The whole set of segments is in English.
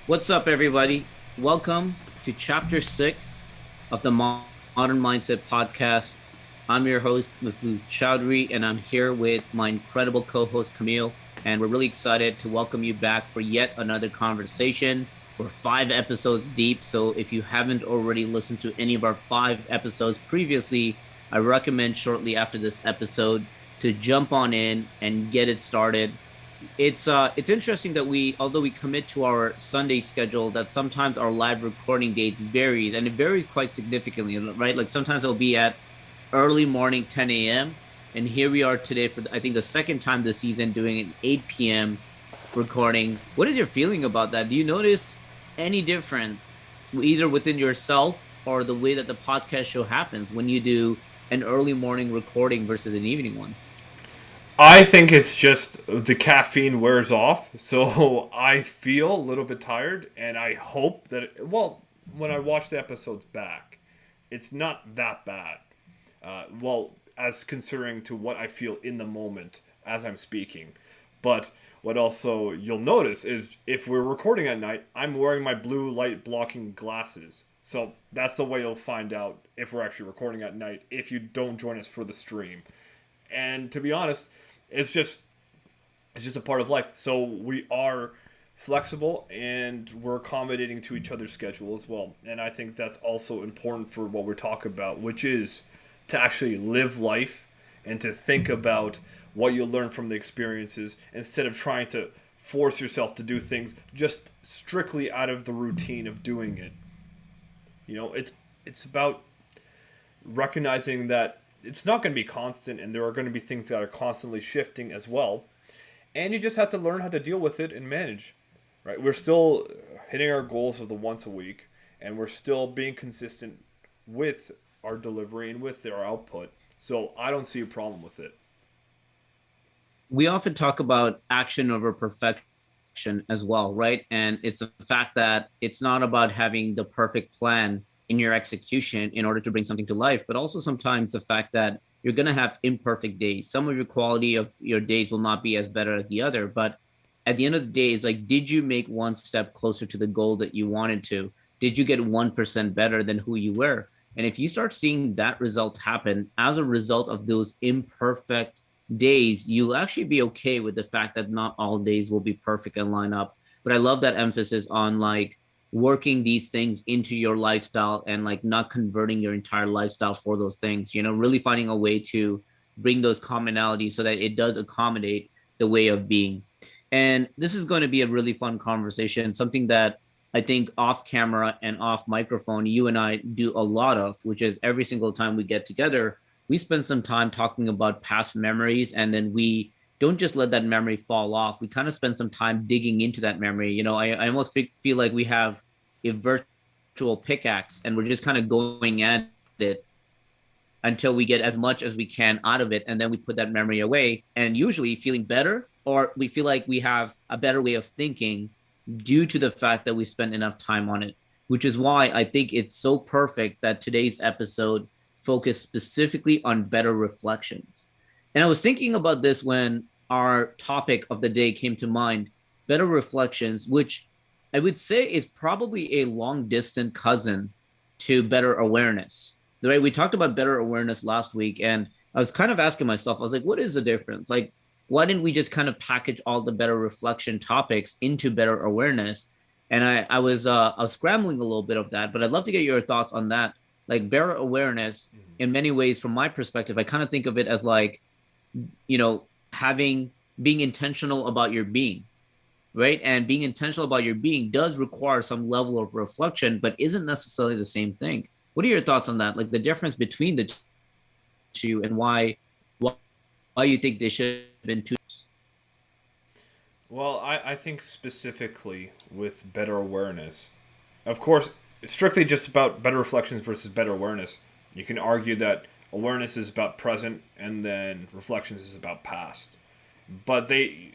What's up, everybody? Welcome to Chapter 6 of the Modern Mindset Podcast. I'm your host, Mahfouz Chowdhury, and I'm here with my incredible co host, Camille. And we're really excited to welcome you back for yet another conversation. We're 5 episodes deep, so if you haven't already listened to any of our 5 episodes previously, I recommend shortly after this episode to jump on in and get it started. It's interesting that although we commit to our Sunday schedule, that sometimes our live recording dates varies, and it varies quite significantly, right? Like sometimes it'll be at early morning 10 a.m. and here we are today for I think the second time this season doing an 8 p.m. recording. What is your feeling about that? Do you notice any difference either within yourself or the way that the podcast show happens when you do an early morning recording versus an evening one? I think it's just the caffeine wears off, so I feel a little bit tired, and I hope that when I watch the episodes back, it's not that bad. As considering to what I feel in the moment as I'm speaking, but what also you'll notice is if we're recording at night, I'm wearing my blue light blocking glasses. So that's the way you'll find out if we're actually recording at night if you don't join us for the stream. And to be honest, it's just it's just a part of life. So we are flexible and we're accommodating to each other's schedule as well. And I think that's also important for what we're talking about, which is to actually live life and to think about what you learn from the experiences instead of trying to force yourself to do things just strictly out of the routine of doing it. It's about recognizing that it's not going to be constant and there are going to be things that are constantly shifting as well, and you just have to learn how to deal with it and manage. Right, we're still hitting our goals of the once a week, and we're still being consistent with our delivery and with our output, so I don't see a problem with it. We often talk about action over perfection as well, right? And it's the fact that it's not about having the perfect plan in your execution in order to bring something to life, but also sometimes the fact that you're going to have imperfect days. Some of your quality of your days will not be as better as the other, but at the end of the day, it's like, did you make one step closer to the goal that you wanted to? Did you get 1% better than who you were? And if you start seeing that result happen as a result of those imperfect days, you'll actually be okay with the fact that not all days will be perfect and line up. But I love that emphasis on like working these things into your lifestyle and like not converting your entire lifestyle for those things, really finding a way to bring those commonalities so that it does accommodate the way of being. And this is going to be a really fun conversation, something that I think off camera and off microphone, you and I do a lot of, which is every single time we get together, we spend some time talking about past memories, and then we don't just let that memory fall off. We kind of spend some time digging into that memory. I almost feel like we have a virtual pickaxe and we're just kind of going at it until we get as much as we can out of it. And then we put that memory away and usually feeling better, or we feel like we have a better way of thinking due to the fact that we spent enough time on it, which is why I think it's so perfect that today's episode focused specifically on better reflections. And I was thinking about this when our topic of the day came to mind, better reflections, which I would say is probably a long distant cousin to better awareness. Right? We talked about better awareness last week, and I was kind of asking myself, I was like, what is the difference? Like, why didn't we just kind of package all the better reflection topics into better awareness? And I was scrambling a little bit of that, but I'd love to get your thoughts on that. Like better awareness, in many ways, from my perspective, I kind of think of it as like, having being intentional about your being, right? And being intentional about your being does require some level of reflection, but isn't necessarily the same thing. What are your thoughts on that? Like the difference between the two and why you think they should have been two? Well, I think specifically with better awareness, of course, it's strictly just about better reflections versus better awareness. You can argue that awareness is about present and then reflections is about past, but they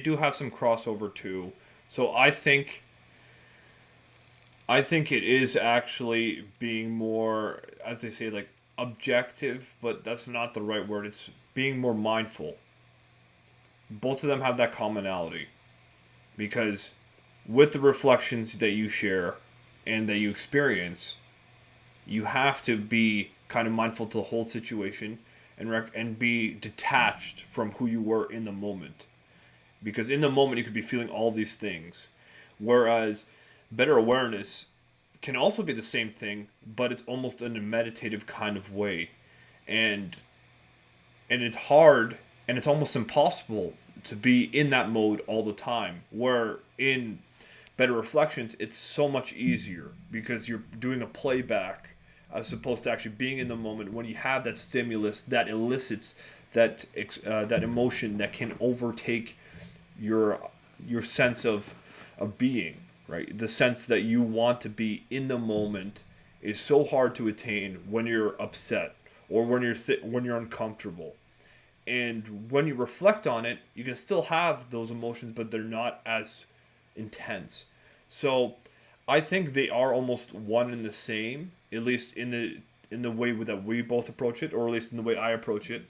do have some crossover too. So I think it is actually being more, as they say, like objective, but that's not the right word. It's being more mindful. Both of them have that commonality because with the reflections that you share and that you experience, you have to be kind of mindful to the whole situation and be detached from who you were in the moment. Because in the moment you could be feeling all these things, whereas better awareness can also be the same thing, but it's almost in a meditative kind of way, and it's hard and it's almost impossible to be in that mode all the time. Where in better reflections, it's so much easier because you're doing a playback as opposed to actually being in the moment when you have that stimulus that elicits that emotion that can overtake your sense of being, right? The sense that you want to be in the moment is so hard to attain when you're upset or when you're uncomfortable. And when you reflect on it, you can still have those emotions, but they're not as intense. So I think they are almost one and the same, at least in the way that we both approach it, or at least in the way I approach it.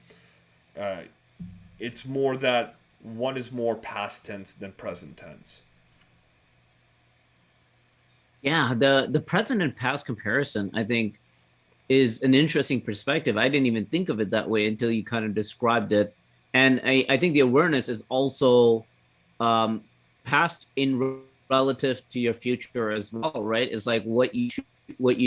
Uh, it's more that one is more past tense than present tense. Yeah, the present and past comparison, I think, is an interesting perspective. I didn't even think of it that way until you kind of described it. And I think the awareness is also um, past in relative to your future as well, right? It's like what you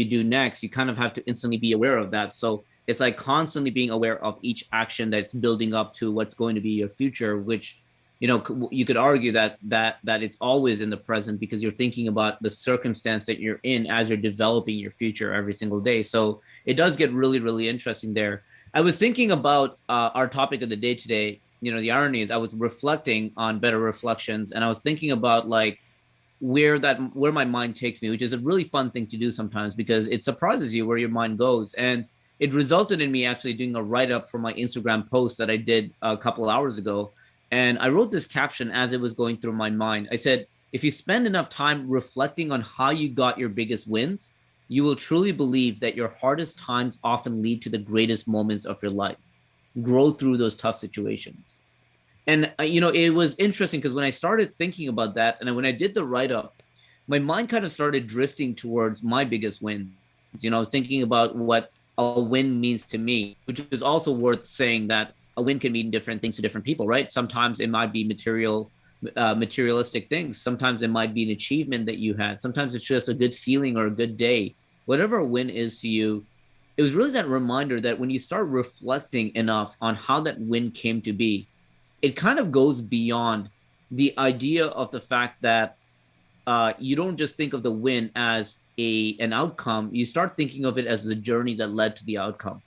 do next, you kind of have to instantly be aware of that. So it's like constantly being aware of each action that's building up to what's going to be your future, which you could argue that it's always in the present because you're thinking about the circumstance that you're in as you're developing your future every single day. So it does get really, really interesting there. I was thinking about our topic of the day today. The irony is I was reflecting on better reflections, and I was thinking about like where my mind takes me, which is a really fun thing to do sometimes because it surprises you where your mind goes. And it resulted in me actually doing a write up for my Instagram post that I did a couple of hours ago. And I wrote this caption as it was going through my mind. I said, if you spend enough time reflecting on how you got your biggest wins, you will truly believe that your hardest times often lead to the greatest moments of your life. Grow through those tough situations. And it was interesting because when I started thinking about that, and when I did the write up, my mind kind of started drifting towards my biggest wins. I was thinking about what a win means to me, which is also worth saying that a win can mean different things to different people, right? Sometimes it might be materialistic things. Sometimes it might be an achievement that you had. Sometimes it's just a good feeling or a good day. Whatever a win is to you, it was really that reminder that when you start reflecting enough on how that win came to be, it kind of goes beyond the idea of the fact that you don't just think of the win as an outcome. You start thinking of it as the journey that led to the outcome.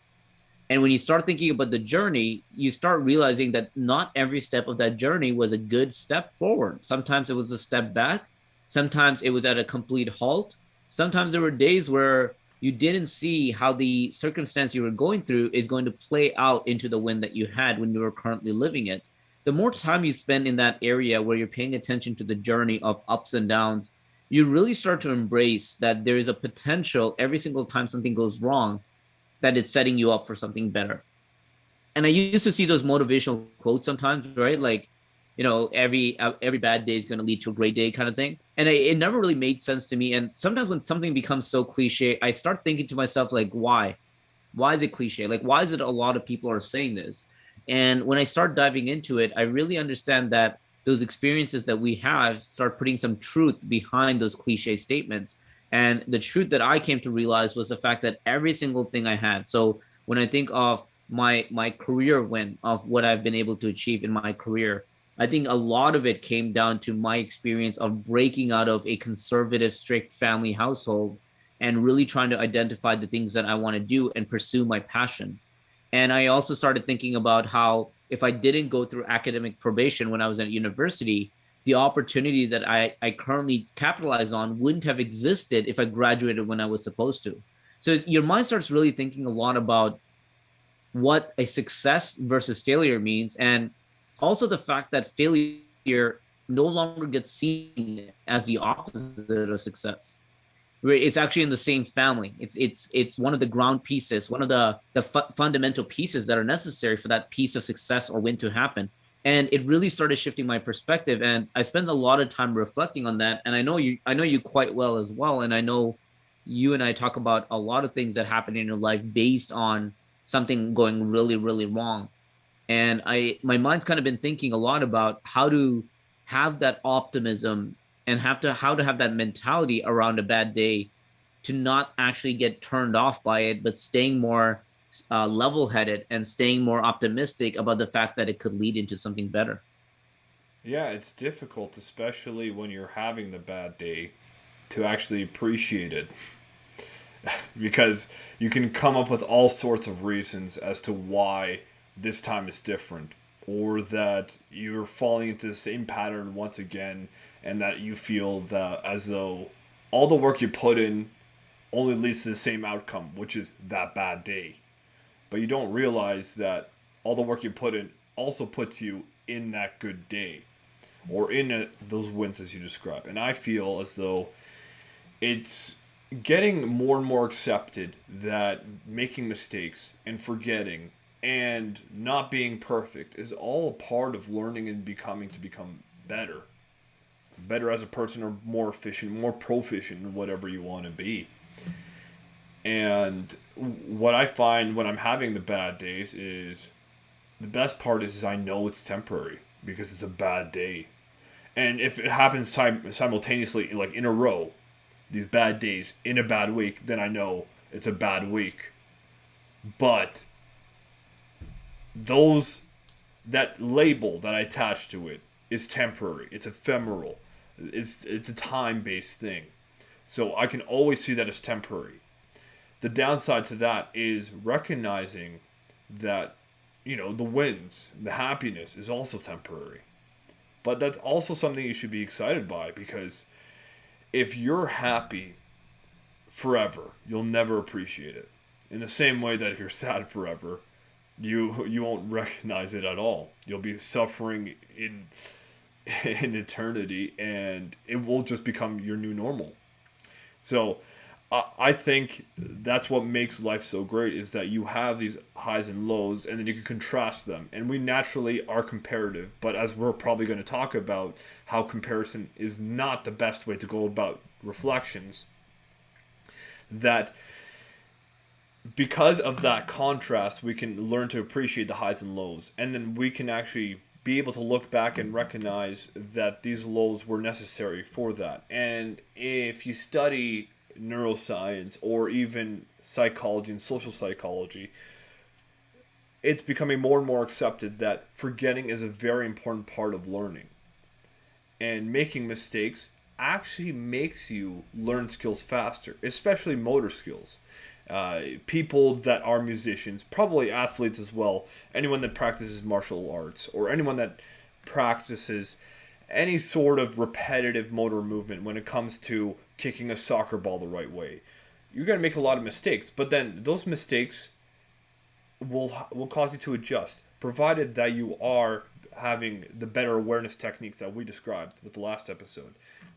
And when you start thinking about the journey, you start realizing that not every step of that journey was a good step forward. Sometimes it was a step back. Sometimes it was at a complete halt. Sometimes there were days where you didn't see how the circumstance you were going through is going to play out into the win that you had when you were currently living it. The more time you spend in that area where you're paying attention to the journey of ups and downs, you really start to embrace that there is a potential every single time something goes wrong that it's setting you up for something better. And I used to see those motivational quotes sometimes, right? Like, every bad day is going to lead to a great day kind of thing. And it never really made sense to me. And sometimes when something becomes so cliche, I start thinking to myself, like, why? Why is it cliche? Like, why is it a lot of people are saying this? And when I start diving into it, I really understand that those experiences that we have start putting some truth behind those cliche statements. And the truth that I came to realize was the fact that every single thing I had. So when I think of my career win of what I've been able to achieve in my career, I think a lot of it came down to my experience of breaking out of a conservative, strict family household and really trying to identify the things that I want to do and pursue my passion. And I also started thinking about how if I didn't go through academic probation when I was at university, the opportunity that I currently capitalize on wouldn't have existed if I graduated when I was supposed to. So your mind starts really thinking a lot about what a success versus failure means. And also the fact that failure no longer gets seen as the opposite of success. It's actually in the same family. It's one of the ground pieces, one of the fundamental pieces that are necessary for that piece of success or win to happen. And it really started shifting my perspective. And I spent a lot of time reflecting on that. And I know you quite well as well. And I know you and I talk about a lot of things that happen in your life based on something going really, really wrong. And my mind's kind of been thinking a lot about how to have that optimism and how to have that mentality around a bad day, to not actually get turned off by it, but staying more level headed and staying more optimistic about the fact that it could lead into something better. Yeah, it's difficult, especially when you're having the bad day, to actually appreciate it. Because you can come up with all sorts of reasons as to why this time is different, or that you're falling into the same pattern once again, and that you feel that as though all the work you put in only leads to the same outcome, which is that bad day. But you don't realize that all the work you put in also puts you in that good day, or in those wins as you describe. And I feel as though it's getting more and more accepted that making mistakes and forgetting and not being perfect is all a part of learning and become better as a person, or more efficient, more proficient in whatever you want to be. And what I find when I'm having the bad days is, the best part is I know it's temporary because it's a bad day. And if it happens simultaneously, like in a row, these bad days in a bad week, then I know it's a bad week. But those that label that I attach to it is temporary. It's ephemeral. It's a time based thing. So I can always see that as temporary. The downside to that is recognizing that, the wins, the happiness is also temporary. But that's also something you should be excited by, because if you're happy forever, you'll never appreciate it. In the same way that if you're sad forever, you won't recognize it at all. You'll be suffering in eternity, and it will just become your new normal. So I think that's what makes life so great, is that you have these highs and lows, and then you can contrast them. And we naturally are comparative, but as we're probably going to talk about, how comparison is not the best way to go about reflections, that because of that contrast, we can learn to appreciate the highs and lows, and then we can actually be able to look back and recognize that these lows were necessary for that. And if you study neuroscience or even psychology and social psychology, it's becoming more and more accepted that forgetting is a very important part of learning. And making mistakes actually makes you learn skills faster, especially motor skills. People that are musicians, probably athletes as well, anyone that practices martial arts, or anyone that practices any sort of repetitive motor movement when it comes to kicking a soccer ball the right way. You're going to make a lot of mistakes, but then those mistakes will cause you to adjust, provided that you are having the better awareness techniques that we described with the last episode,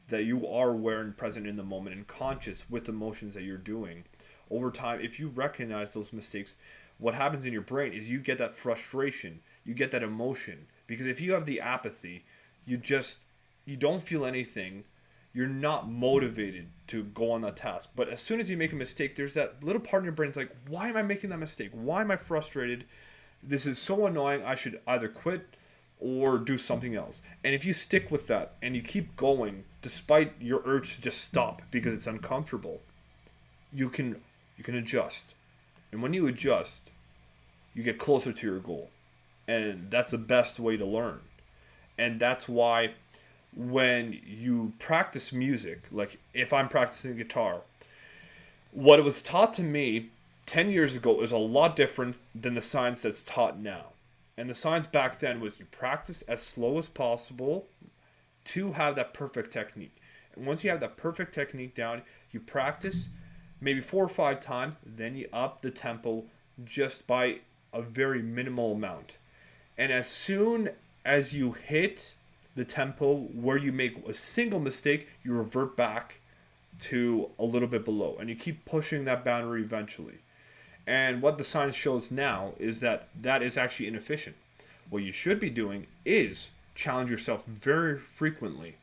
that you are aware and present in the moment and conscious with the motions that you're doing. Over time, if you recognize those mistakes, what happens in your brain is you get that frustration, you get that emotion. Because if you have the apathy, you don't feel anything, you're not motivated to go on that task. But as soon as you make a mistake, there's that little part in your brain that's like, why am I making that mistake? Why am I frustrated? This is so annoying. I should either quit or do something else. And if you stick with that and you keep going despite your urge to just stop because it's uncomfortable, you can adjust. And when you adjust, you get closer to your goal. And that's the best way to learn. And that's why when you practice music, like if I'm practicing guitar, what was taught to me 10 years ago is a lot different than the science that's taught now. And the science back then was you practice as slow as possible to have that perfect technique. And once you have that perfect technique down, you practice maybe 4 or 5 times, then you up the tempo just by a very minimal amount. And as soon as you hit the tempo where you make a single mistake, you revert back to a little bit below. And you keep pushing that boundary eventually. And what the science shows now is that that is actually inefficient. What you should be doing is challenge yourself very frequently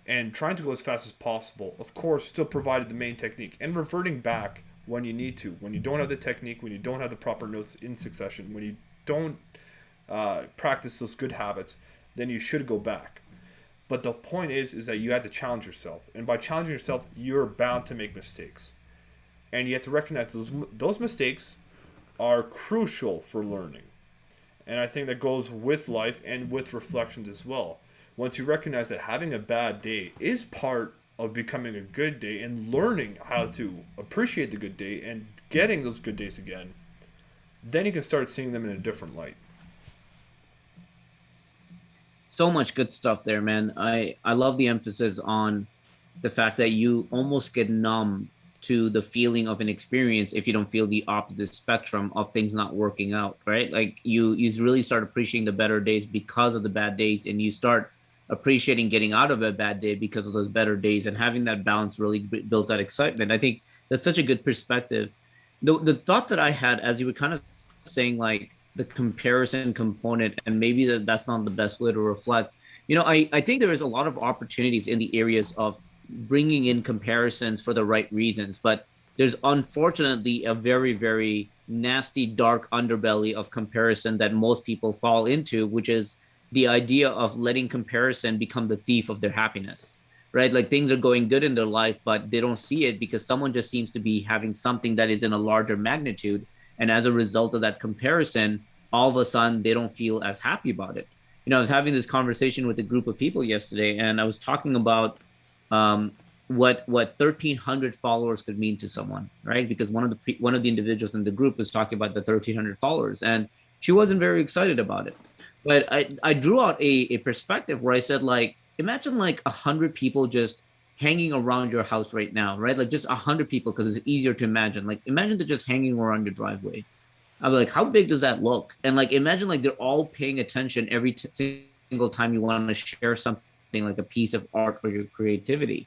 and trying to go as fast as possible. Of course, still provided the main technique and reverting back when you need to. When you don't have the technique, when you don't have the proper notes in succession, when you don't practice those good habits, then you should go back. But the point is that you have to challenge yourself, and by challenging yourself, you're bound to make mistakes, and you have to recognize those mistakes are crucial for learning. And I think that goes with life and with reflections as well. Once you recognize that having a bad day is part of becoming a good day and learning how to appreciate the good day and getting those good days again, then you can start seeing them in a different light. So much good stuff there, man. I love the emphasis on the fact that you almost get numb to the feeling of an experience if you don't feel the opposite spectrum of things not working out, right? Like you really start appreciating the better days because of the bad days, and you start appreciating getting out of a bad day because of those better days, and having that balance really builds that excitement. I think that's such a good perspective. The thought that I had as you were kind of saying, like the comparison component, and maybe that's not the best way to reflect. I think there is a lot of opportunities in the areas of bringing in comparisons for the right reasons, but there's unfortunately a very, very nasty, dark underbelly of comparison that most people fall into, which is the idea of letting comparison become the thief of their happiness, right? Like things are going good in their life, but they don't see it because someone just seems to be having something that is in a larger magnitude. And as a result of that comparison, all of a sudden they don't feel as happy about it. I was having this conversation with a group of people yesterday, and I was talking about um, what 1,300 followers could mean to someone, right? Because one of the individuals in the group was talking about the 1,300 followers, and she wasn't very excited about it. But I drew out a perspective where I said, like, imagine like 100 people just hanging around your house right now, right? Like just 100 people, because it's easier to imagine. Like imagine they're just hanging around your driveway. I'm like, how big does that look? And like, imagine like they're all paying attention every single time you want to share something like a piece of art or your creativity.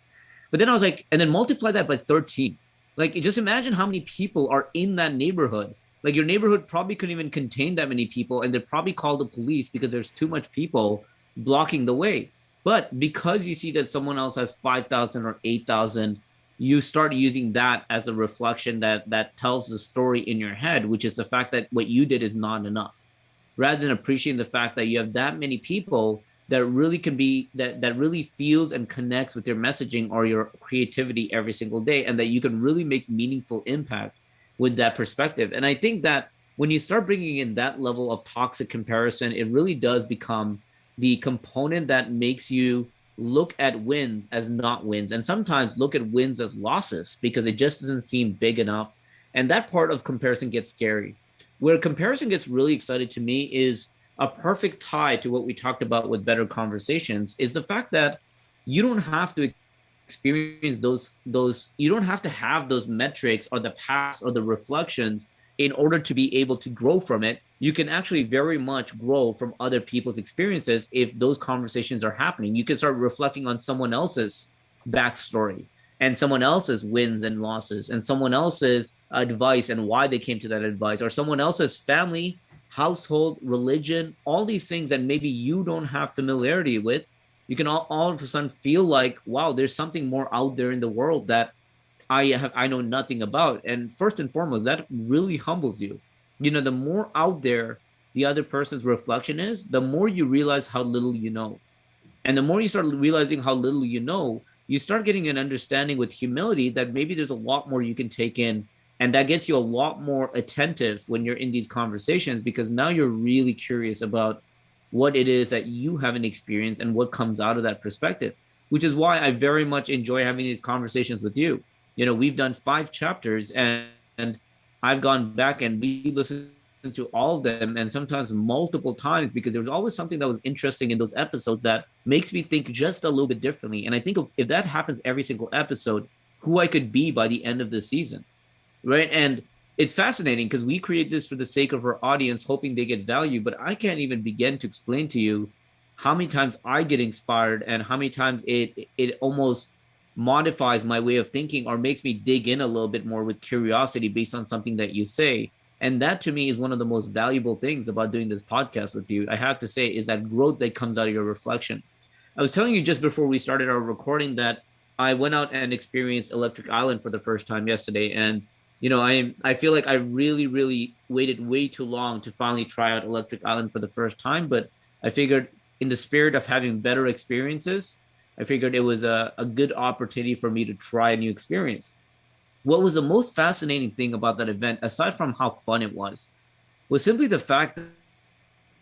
But then I was like, and then multiply that by 13. Like, just imagine how many people are in that neighborhood. Like, your neighborhood probably couldn't even contain that many people, and they'd probably call the police because there's too much people blocking the way. But because you see that someone else has 5,000 or 8,000, you start using that as a reflection that tells the story in your head, which is the fact that what you did is not enough, rather than appreciating the fact that you have that many people that really can be that really feels and connects with your messaging or your creativity every single day, and that you can really make meaningful impact with that perspective. And I think that when you start bringing in that level of toxic comparison, it really does become the component that makes you look at wins as not wins, and sometimes look at wins as losses because it just doesn't seem big enough. And that part of comparison gets scary. Where comparison gets really excited to me is a perfect tie to what we talked about with better conversations, is the fact that you don't have to experience those you don't have to have those metrics or the past or the reflections in order to be able to grow from it. You can actually very much grow from other people's experiences if those conversations are happening. You can start reflecting on someone else's backstory and someone else's wins and losses and someone else's advice and why they came to that advice, or someone else's family, household, religion, all these things that maybe you don't have familiarity with. You can all of a sudden feel like, wow, there's something more out there in the world that I know nothing about. And first and foremost, that really humbles you. The more out there the other person's reflection is, the more you realize how little you know. And the more you start realizing how little you know, you start getting an understanding with humility that maybe there's a lot more you can take in. And that gets you a lot more attentive when you're in these conversations, because now you're really curious about what it is that you haven't experienced and what comes out of that perspective, which is why I very much enjoy having these conversations with you. We've done 5 chapters, and I've gone back and we listened to all of them, and sometimes multiple times, because there's always something that was interesting in those episodes that makes me think just a little bit differently. And I think if that happens every single episode, who I could be by the end of the season, right? And it's fascinating because we create this for the sake of our audience, hoping they get value, but I can't even begin to explain to you how many times I get inspired and how many times it almost modifies my way of thinking or makes me dig in a little bit more with curiosity based on something that you say. And that to me is one of the most valuable things about doing this podcast with you. I have to say, is that growth that comes out of your reflection. I was telling you just before we started our recording that I went out and experienced Electric Island for the first time yesterday, and I feel like I really waited way too long to finally try out Electric Island for the first time. But I figured, in the spirit of having better experiences, I figured it was a good opportunity for me to try a new experience. What was the most fascinating thing about that event, aside from how fun it was simply the fact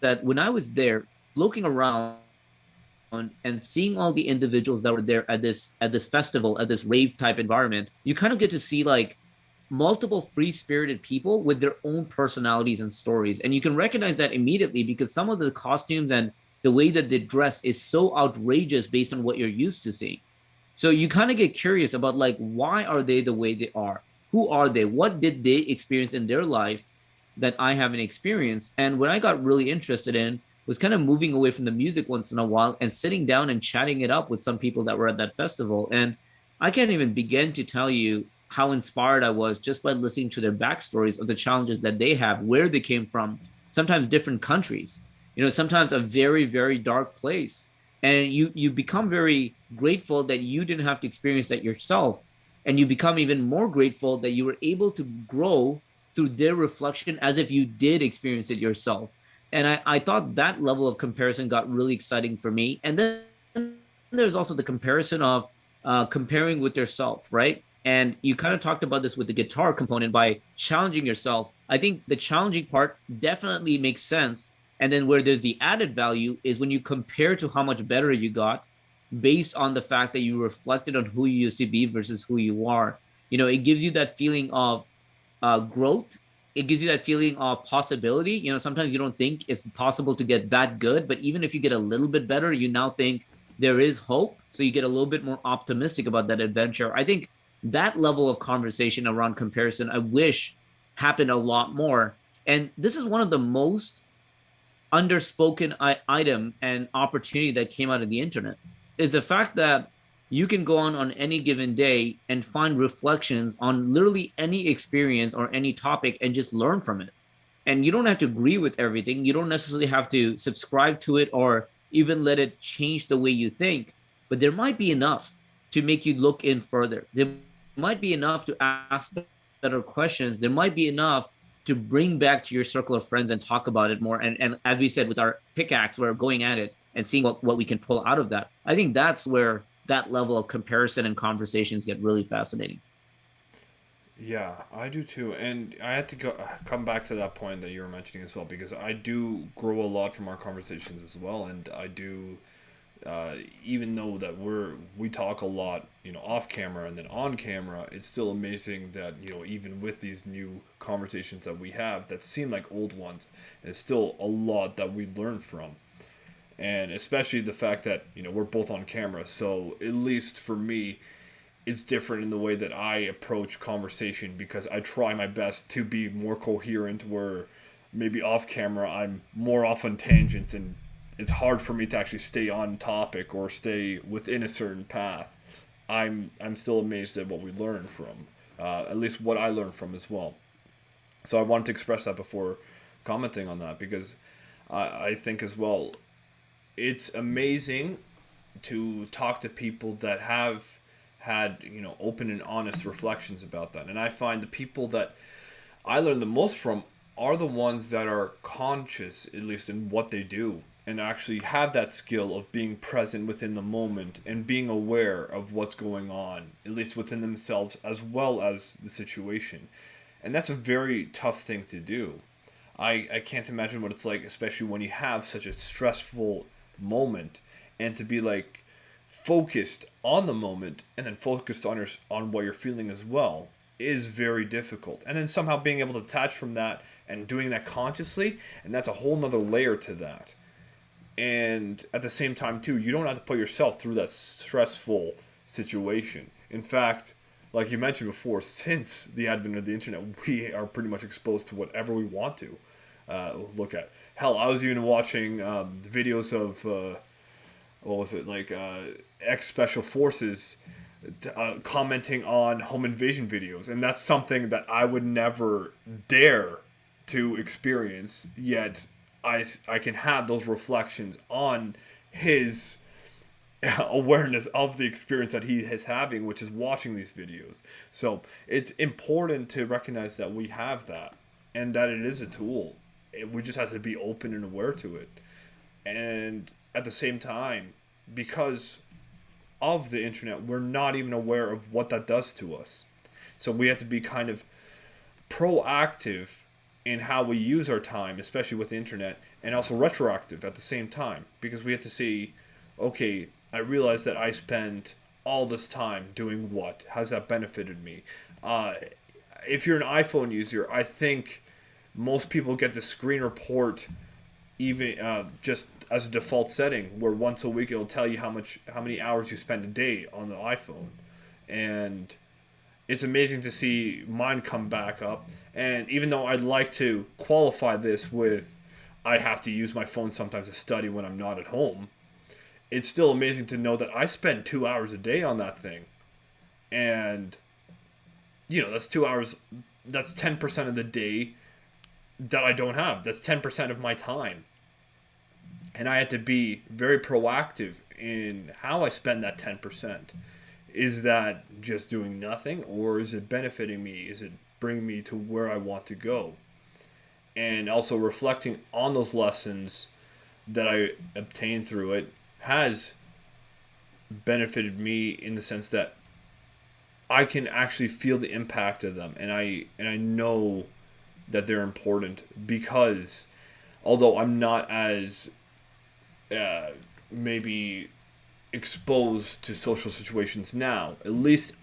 that when I was there, looking around and seeing all the individuals that were there at this festival, at this rave type environment, you kind of get to see like multiple free spirited people with their own personalities and stories. And you can recognize that immediately because some of the costumes and the way that they dress is so outrageous based on what you're used to seeing. So you kind of get curious about like, why are they the way they are? Who are they? What did they experience in their life that I haven't experienced? And what I got really interested in was kind of moving away from the music once in a while and sitting down and chatting it up with some people that were at that festival. And I can't even begin to tell you how inspired I was just by listening to their backstories of the challenges that they have, where they came from, sometimes different countries, sometimes a very dark place. And you become very grateful that you didn't have to experience that yourself. And you become even more grateful that you were able to grow through their reflection as if you did experience it yourself. And I thought that level of comparison got really exciting for me. And then there's also the comparison of comparing with yourself, right? And you kind of talked about this with the guitar component by challenging yourself. I think the challenging part definitely makes sense. And then where there's the added value is when you compare to how much better you got based on the fact that you reflected on who you used to be versus who you are. It gives you that feeling of growth. It gives you that feeling of possibility. Sometimes you don't think it's possible to get that good, but even if you get a little bit better, you now think there is hope. So you get a little bit more optimistic about that adventure. I think that level of conversation around comparison, I wish happened a lot more. And this is one of the most underspoken item and opportunity that came out of the internet is the fact that you can go on any given day and find reflections on literally any experience or any topic and just learn from it. And you don't have to agree with everything. You don't necessarily have to subscribe to it or even let it change the way you think, but there might be enough to make you look in further. There might be enough to ask better questions. There might be enough to bring back to your circle of friends and talk about it more. And as we said, with our pickaxe, we're going at it and seeing what we can pull out of that. I think that's where that level of comparison and conversations get really fascinating. Yeah, I do too, and I had to come back to that point that you were mentioning as well because I do grow a lot from our conversations as well, and I do, even though that we talk a lot, off camera and then on camera, it's still amazing that even with these new conversations that we have that seem like old ones, it's still a lot that we learn from, and especially the fact that we're both on camera, so at least for me it's different in the way that I approach conversation because I try my best to be more coherent where maybe off camera I'm more off on tangents and it's hard for me to actually stay on topic or stay within a certain path. I'm still amazed at what we learn from, at least what I learned from as well. So I wanted to express that before commenting on that because I think as well it's amazing to talk to people that have had open and honest reflections about that, and I find the people that I learn the most from are the ones that are conscious, at least in what they do, and actually have that skill of being present within the moment and being aware of what's going on, at least within themselves as well as the situation. And that's a very tough thing to do. I can't imagine what it's like, especially when you have such a stressful moment, and to be like focused on the moment and then focused on what you're feeling as well is very difficult. And then somehow being able to detach from that and doing that consciously, and that's a whole nother layer to that. And at the same time too, you don't have to put yourself through that stressful situation. In fact, like you mentioned before, since the advent of the internet, we are pretty much exposed to whatever we want to look at. Hell, I was even watching the videos of what was it like ex special forces commenting on home invasion videos, and that's something that I would never dare to experience, yet I can have those reflections on his awareness of the experience that he is having, which is watching these videos. So it's important to recognize that we have that and that it is a tool. We just have to be open and aware to it. And at the same time, because of the internet, we're not even aware of what that does to us. So we have to be kind of proactive in how we use our time, especially with the internet, and also retroactive at the same time, because we have to see, okay, I realize that I spent all this time doing what? How's that benefited me? Uh, if you're an iPhone user, I think most people get the screen report even just as a default setting, where once a week it'll tell you how many hours you spend a day on the iPhone, and it's amazing to see mine come back up. And even though I'd like to qualify this with I have to use my phone sometimes to study when I'm not at home, it's still amazing to know that I spend 2 hours a day on that thing. And, that's 2 hours, that's 10% of the day that I don't have. That's 10% of my time. And I had to be very proactive in how I spend that 10%. Is that just doing nothing, or is it benefiting me? Is it bringing me to where I want to go? And also reflecting on those lessons that I obtained through it has benefited me in the sense that I can actually feel the impact of them, and I know that they're important, because although I'm not as maybe exposed to social situations now, at least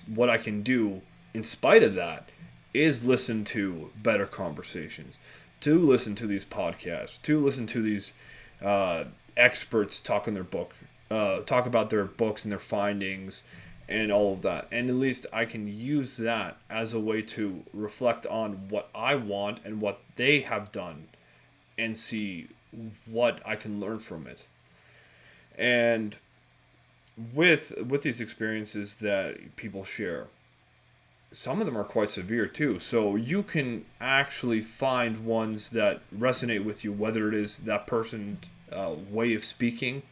what I can do in spite of that is listen to better conversations, to listen to these podcasts, to listen to these experts talk about their books and their findings and all of that. And at least I can use that as a way to reflect on what I want and what they have done and see what I can learn from it. And with these experiences that people share, some of them are quite severe too. So you can actually find ones that resonate with you, whether it is that person's way of speaking,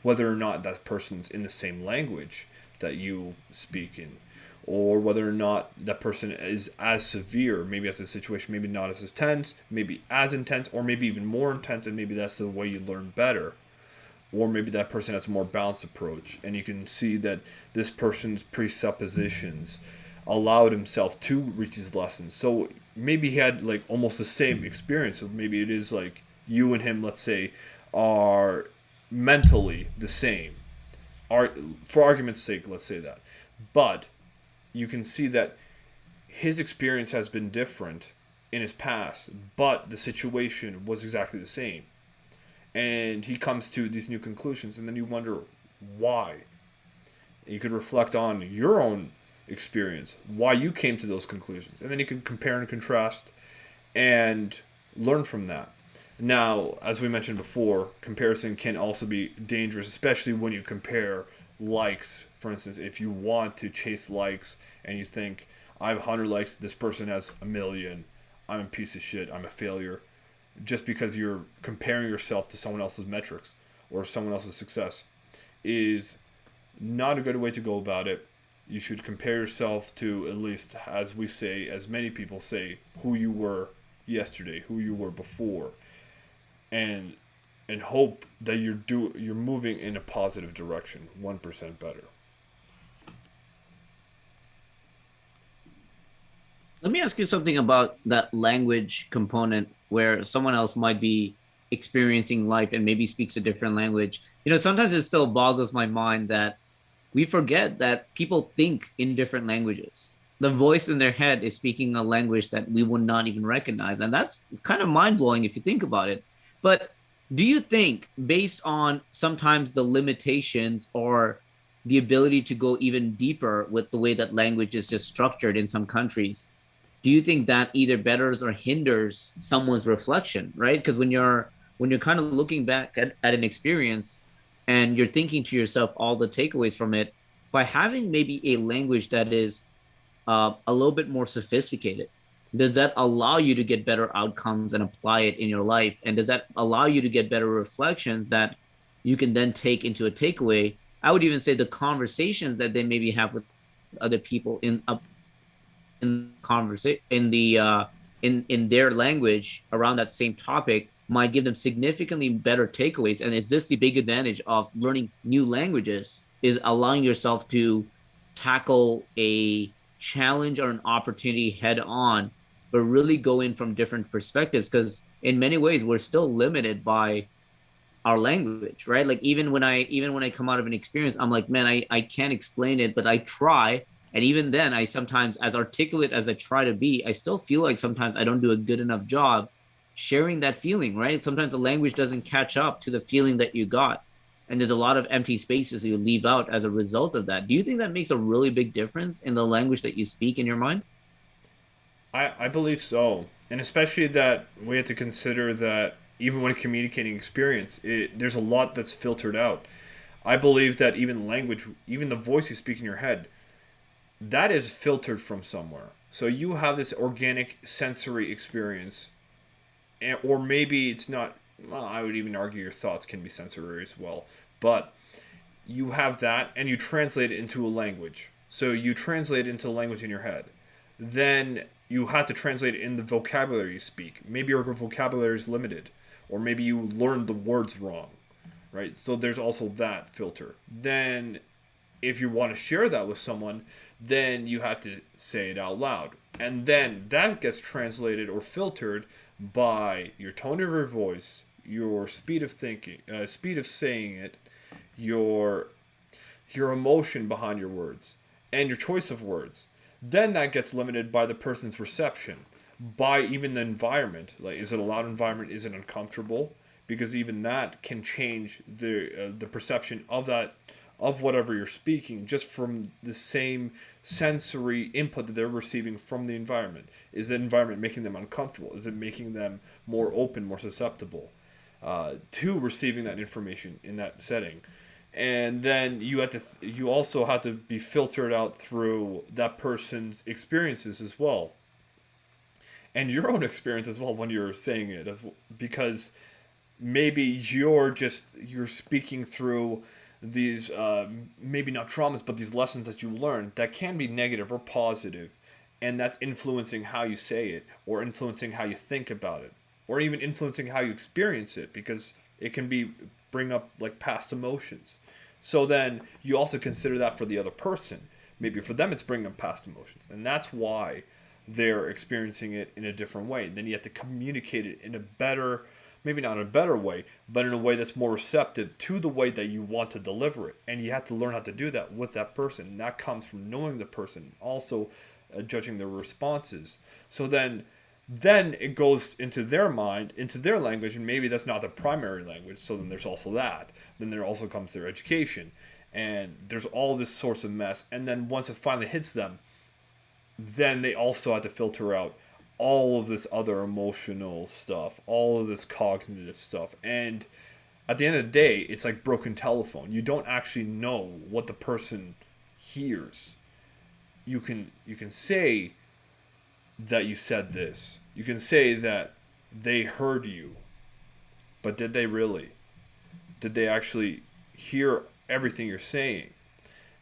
whether or not that person's in the same language that you speak in, or whether or not that person is as severe, maybe as a situation, maybe not as intense, maybe as intense, or maybe even more intense, and maybe that's the way you learn better. Or maybe that person has a more balanced approach, and you can see that this person's presuppositions allowed himself to reach his lessons. So maybe he had like almost the same experience. So maybe it is like you and him, let's say, are mentally the same. For argument's sake, let's say that. But you can see that his experience has been different in his past, but the situation was exactly the same. And he comes to these new conclusions, and then you wonder why. You could reflect on your own experience, why you came to those conclusions, and then you can compare and contrast and learn from that. Now, as we mentioned before, comparison can also be dangerous, especially when you compare likes. For instance, if you want to chase likes and you think, I have 100 likes, this person has a million, I'm a piece of shit, I'm a failure, just because you're comparing yourself to someone else's metrics or someone else's success, is not a good way to go about it. You should compare yourself to, at least as we say, as many people say, who you were yesterday, who you were before, and hope that you're moving in a positive direction, 1% better. Let me ask you something about that language component where someone else might be experiencing life and maybe speaks a different language. Sometimes it still boggles my mind that we forget that people think in different languages. The voice in their head is speaking a language that we would not even recognize. And that's kind of mind blowing if you think about it. But do you think, based on sometimes the limitations or the ability to go even deeper with the way that language is just structured in some countries, do you think that either betters or hinders someone's reflection, right? Because when you're kind of looking back at an experience and you're thinking to yourself all the takeaways from it, by having maybe a language that is a little bit more sophisticated, does that allow you to get better outcomes and apply it in your life? And does that allow you to get better reflections that you can then take into a takeaway? I would even say the conversations that they maybe have with other people in conversation in their language around that same topic might give them significantly better takeaways. And is this the big advantage of learning new languages, is allowing yourself to tackle a challenge or an opportunity head on, but really go in from different perspectives? Because in many ways we're still limited by our language, right? Like even when I come out of an experience, I'm like, man, I can't explain it, but I try. And even then, I sometimes, as articulate as I try to be, I still feel like sometimes I don't do a good enough job sharing that feeling, right? Sometimes the language doesn't catch up to the feeling that you got. And there's a lot of empty spaces you leave out as a result of that. Do you think that makes a really big difference in the language that you speak in your mind? I believe so. And especially that we have to consider that even when communicating experience, there's a lot that's filtered out. I believe that even language, even the voice you speak in your head, that is filtered from somewhere. So you have this organic sensory experience, or maybe it's not. Well, I would even argue your thoughts can be sensory as well. But you have that, and you translate it into a language. So you translate it into a language in your head. Then you have to translate it in the vocabulary you speak. Maybe your vocabulary is limited, or maybe you learned the words wrong, right? So there's also that filter. Then if you want to share that with someone, then you have to say it out loud. And then that gets translated or filtered by your tone of your voice, your speed of thinking, speed of saying it, your emotion behind your words, and your choice of words. Then that gets limited by the person's reception, by even the environment. Like, is it a loud environment? Is it uncomfortable? Because even that can change the perception of that, of whatever you're speaking, just from the same sensory input that they're receiving from the environment. Is the environment making them uncomfortable? Is it making them more open, more susceptible to receiving that information in that setting? And then you also have to be filtered out through that person's experiences as well, and your own experience as well when you're saying it, because maybe you're speaking through these maybe not traumas, but these lessons that you learned that can be negative or positive, and that's influencing how you say it, or influencing how you think about it, or even influencing how you experience it, because it can be bring up like past emotions. So then you also consider that for the other person. Maybe for them it's bringing up past emotions, and that's why they're experiencing it in a different way. Then you have to communicate it in a better, maybe not in a better way, but in a way that's more receptive to the way that you want to deliver it. And you have to learn how to do that with that person. And that comes from knowing the person, also judging their responses. So then it goes into their mind, into their language, and maybe that's not the primary language. So then there's also that. Then there also comes their education, and there's all this sorts of mess. And then once it finally hits them, then they also have to filter out all of this other emotional stuff, all of this cognitive stuff. And at the end of the day, it's like broken telephone. You don't actually know what the person hears. You can say that you said this. You can say that they heard you, but did they really? Did they actually hear everything you're saying?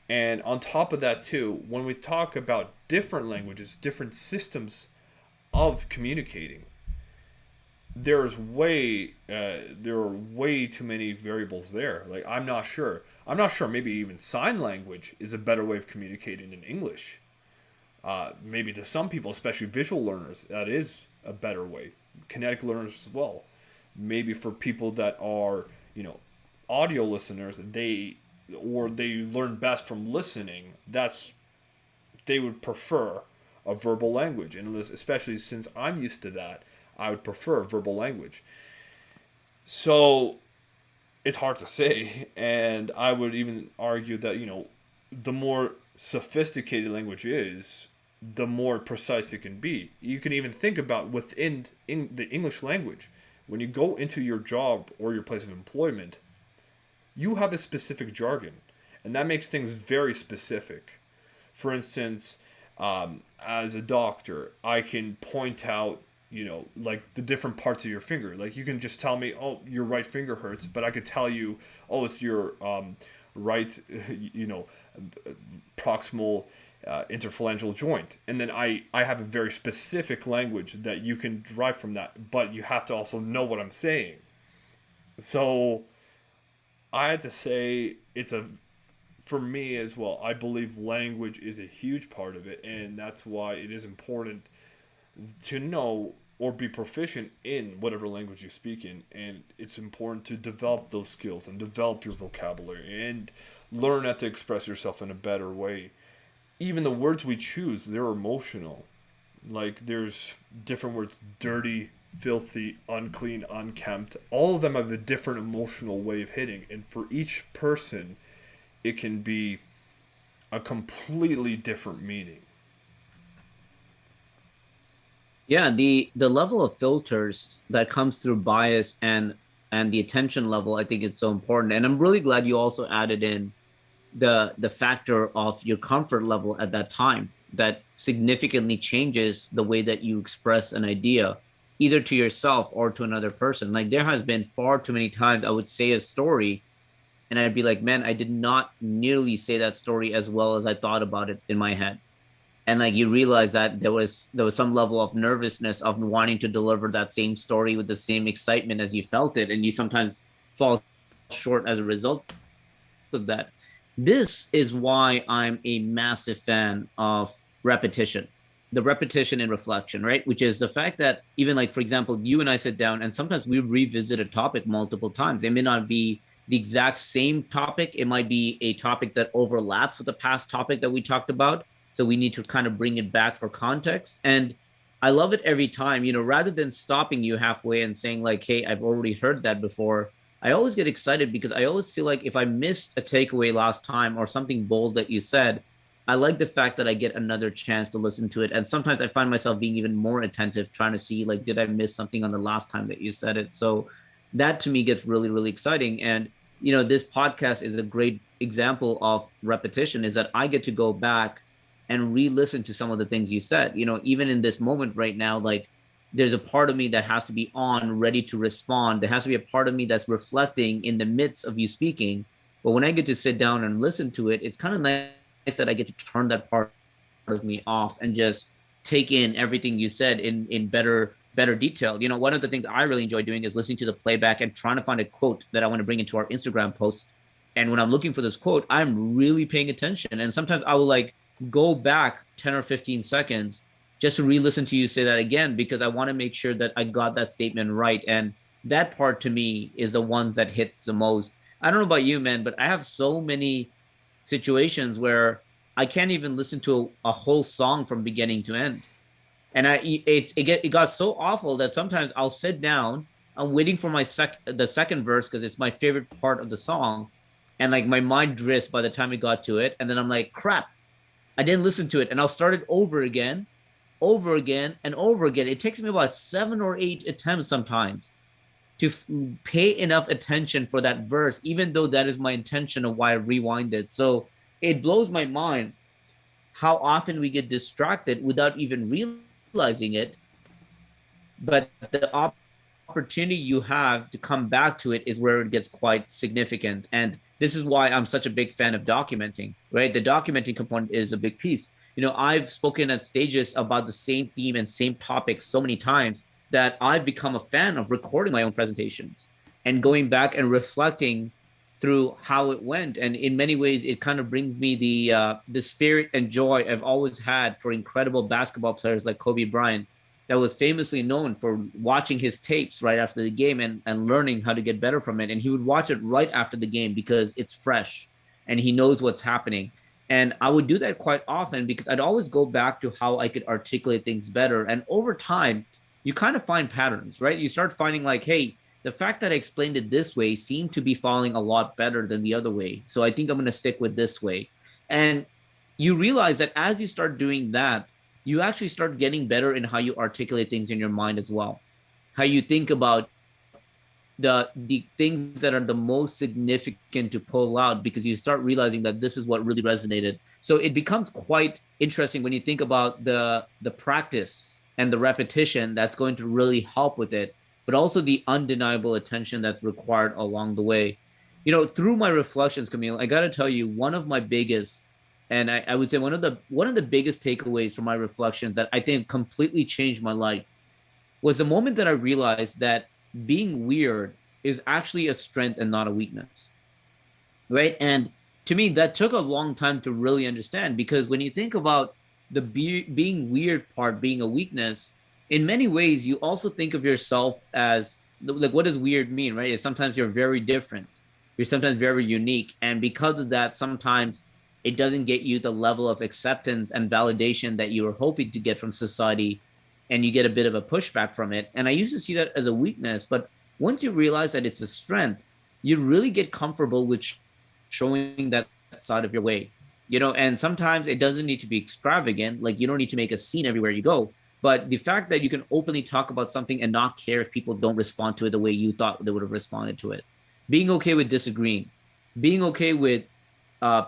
And on top of that, too, when we talk about different languages, different systems of communicating, there are way too many variables there. Like, I'm not sure. I'm not sure. Maybe even sign language is a better way of communicating than English. Maybe to some people, especially visual learners, that is a better way. Kinetic learners as well. Maybe for people that are, audio listeners, they learn best from listening. They would prefer a verbal language, and especially since I'm used to that, I would prefer verbal language. So it's hard to say, and I would even argue that the more sophisticated language is, the more precise it can be. You can even think about within in the English language, when you go into your job or your place of employment, you have a specific jargon, and that makes things very specific. For instance, as a doctor, I can point out, like the different parts of your finger. Like you can just tell me, oh, your right finger hurts, but I could tell you, oh, it's your right, you know, proximal interphalangeal joint. And then I have a very specific language that you can derive from that, but you have to also know what I'm saying. So I had to say for me as well, I believe language is a huge part of it, and that's why it is important to know or be proficient in whatever language you speak in. And it's important to develop those skills and develop your vocabulary and learn how to express yourself in a better way. Even the words we choose, they're emotional. Like there's different words: dirty, filthy, unclean, unkempt. All of them have a different emotional way of hitting, and for each person it can be a completely different meaning. Yeah, the level of filters that comes through bias and the attention level, I think it's so important. And I'm really glad you also added in the factor of your comfort level at that time that significantly changes the way that you express an idea, either to yourself or to another person. Like there has been far too many times I would say a story and I'd be like, man, I did not nearly say that story as well as I thought about it in my head. And like you realize that there was some level of nervousness of wanting to deliver that same story with the same excitement as you felt it, and you sometimes fall short as a result of that. This is why I'm a massive fan of repetition, the repetition and reflection, right? Which is the fact that even like, for example, you and I sit down and sometimes we revisit a topic multiple times. It may not be the exact same topic. It might be a topic that overlaps with the past topic that we talked about. So we need to kind of bring it back for context. And I love it every time, rather than stopping you halfway and saying like, hey, I've already heard that before. I always get excited because I always feel like if I missed a takeaway last time or something bold that you said, I like the fact that I get another chance to listen to it. And sometimes I find myself being even more attentive, trying to see like, did I miss something on the last time that you said it? So that to me gets really, really exciting. And, this podcast is a great example of repetition, is that I get to go back and re-listen to some of the things you said. Even in this moment right now, like there's a part of me that has to be on, ready to respond. There has to be a part of me that's reflecting in the midst of you speaking. But when I get to sit down and listen to it, it's kind of nice that I get to turn that part of me off and just take in everything you said in better detail. One of the things I really enjoy doing is listening to the playback and trying to find a quote that I want to bring into our Instagram post. And when I'm looking for this quote, I'm really paying attention. And sometimes I will like go back 10 or 15 seconds just to re-listen to you say that again, because I want to make sure that I got that statement right. And that part to me is the ones that hits the most. I don't know about you, man, but I have so many situations where I can't even listen to a whole song from beginning to end. And it got so awful that sometimes I'll sit down, I'm waiting for the second verse because it's my favorite part of the song. And like my mind drifts by the time we got to it. And then I'm like, crap, I didn't listen to it. And I'll start it over again, and over again. It takes me about 7 or 8 attempts sometimes to pay enough attention for that verse, even though that is my intention of why I rewind it. So it blows my mind how often we get distracted without even realizing it. But the opportunity you have to come back to it is where it gets quite significant. And this is why I'm such a big fan of documenting, right? The documenting component is a big piece. I've spoken at stages about the same theme and same topic so many times that I've become a fan of recording my own presentations and going back and reflecting through how it went. And in many ways, it kind of brings me the spirit and joy I've always had for incredible basketball players like Kobe Bryant, that was famously known for watching his tapes right after the game and learning how to get better from it. And he would watch it right after the game because it's fresh and he knows what's happening. And I would do that quite often because I'd always go back to how I could articulate things better. And over time, you kind of find patterns, right? You start finding like, hey, the fact that I explained it this way seemed to be falling a lot better than the other way. So I think I'm going to stick with this way. And you realize that as you start doing that, you actually start getting better in how you articulate things in your mind as well. How you think about the things that are the most significant to pull out, because you start realizing that this is what really resonated. So it becomes quite interesting when you think about the practice and the repetition that's going to really help with it, but also the undeniable attention that's required along the way. Through my reflections, Camille, I got to tell you, one of my biggest, and I would say one of the biggest takeaways from my reflections that I think completely changed my life was the moment that I realized that being weird is actually a strength and not a weakness, right? And to me, that took a long time to really understand, because when you think about being weird part being a weakness, in many ways, you also think of yourself as, like, what does weird mean, right? Is sometimes you're very different, you're sometimes very unique, and because of that, sometimes it doesn't get you the level of acceptance and validation that you were hoping to get from society, and you get a bit of a pushback from it. And I used to see that as a weakness, but once you realize that it's a strength, you really get comfortable with showing that side of your way. And sometimes it doesn't need to be extravagant. Like, you don't need to make a scene everywhere you go. But the fact that you can openly talk about something and not care if people don't respond to it the way you thought they would have responded to it, being okay with disagreeing, being okay with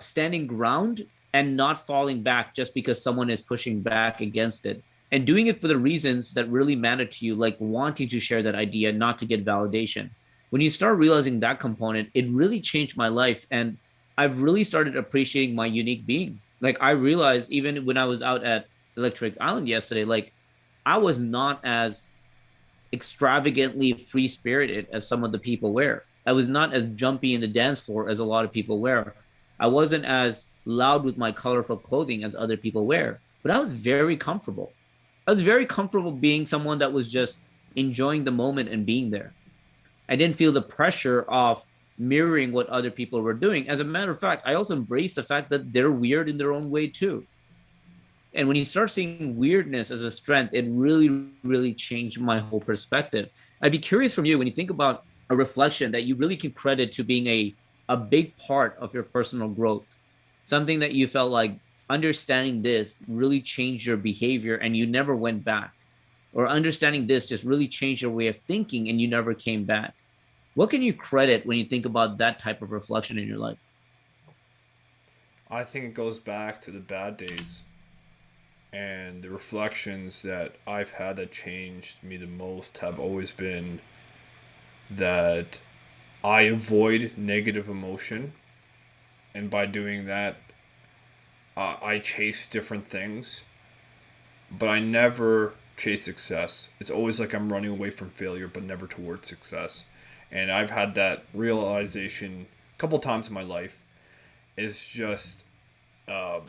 standing ground and not falling back just because someone is pushing back against it, and doing it for the reasons that really matter to you, like wanting to share that idea, not to get validation. When you start realizing that component, it really changed my life. And I've really started appreciating my unique being. Like, I realized even when I was out at Electric Island yesterday, like, I was not as extravagantly free spirited as some of the people were. I was not as jumpy in the dance floor as a lot of people were. I wasn't as loud with my colorful clothing as other people were, but I was very comfortable. I was very comfortable being someone that was just enjoying the moment and being there. I didn't feel the pressure of mirroring what other people were doing. As a matter of fact, I also embraced the fact that they're weird in their own way too. And when you start seeing weirdness as a strength, it really, really changed my whole perspective. I'd be curious from you, when you think about a reflection that you really can credit to being a big part of your personal growth, something that you felt like understanding this really changed your behavior and you never went back, or understanding this just really changed your way of thinking and you never came back. What can you credit when you think about that type of reflection in your life? I think it goes back to the bad days and the reflections that I've had that changed me the most have always been that I avoid negative emotion, and by doing that, I chase different things, but I never chase success. It's always like I'm running away from failure, but never towards success. And I've had that realization a couple times in my life. It's just um,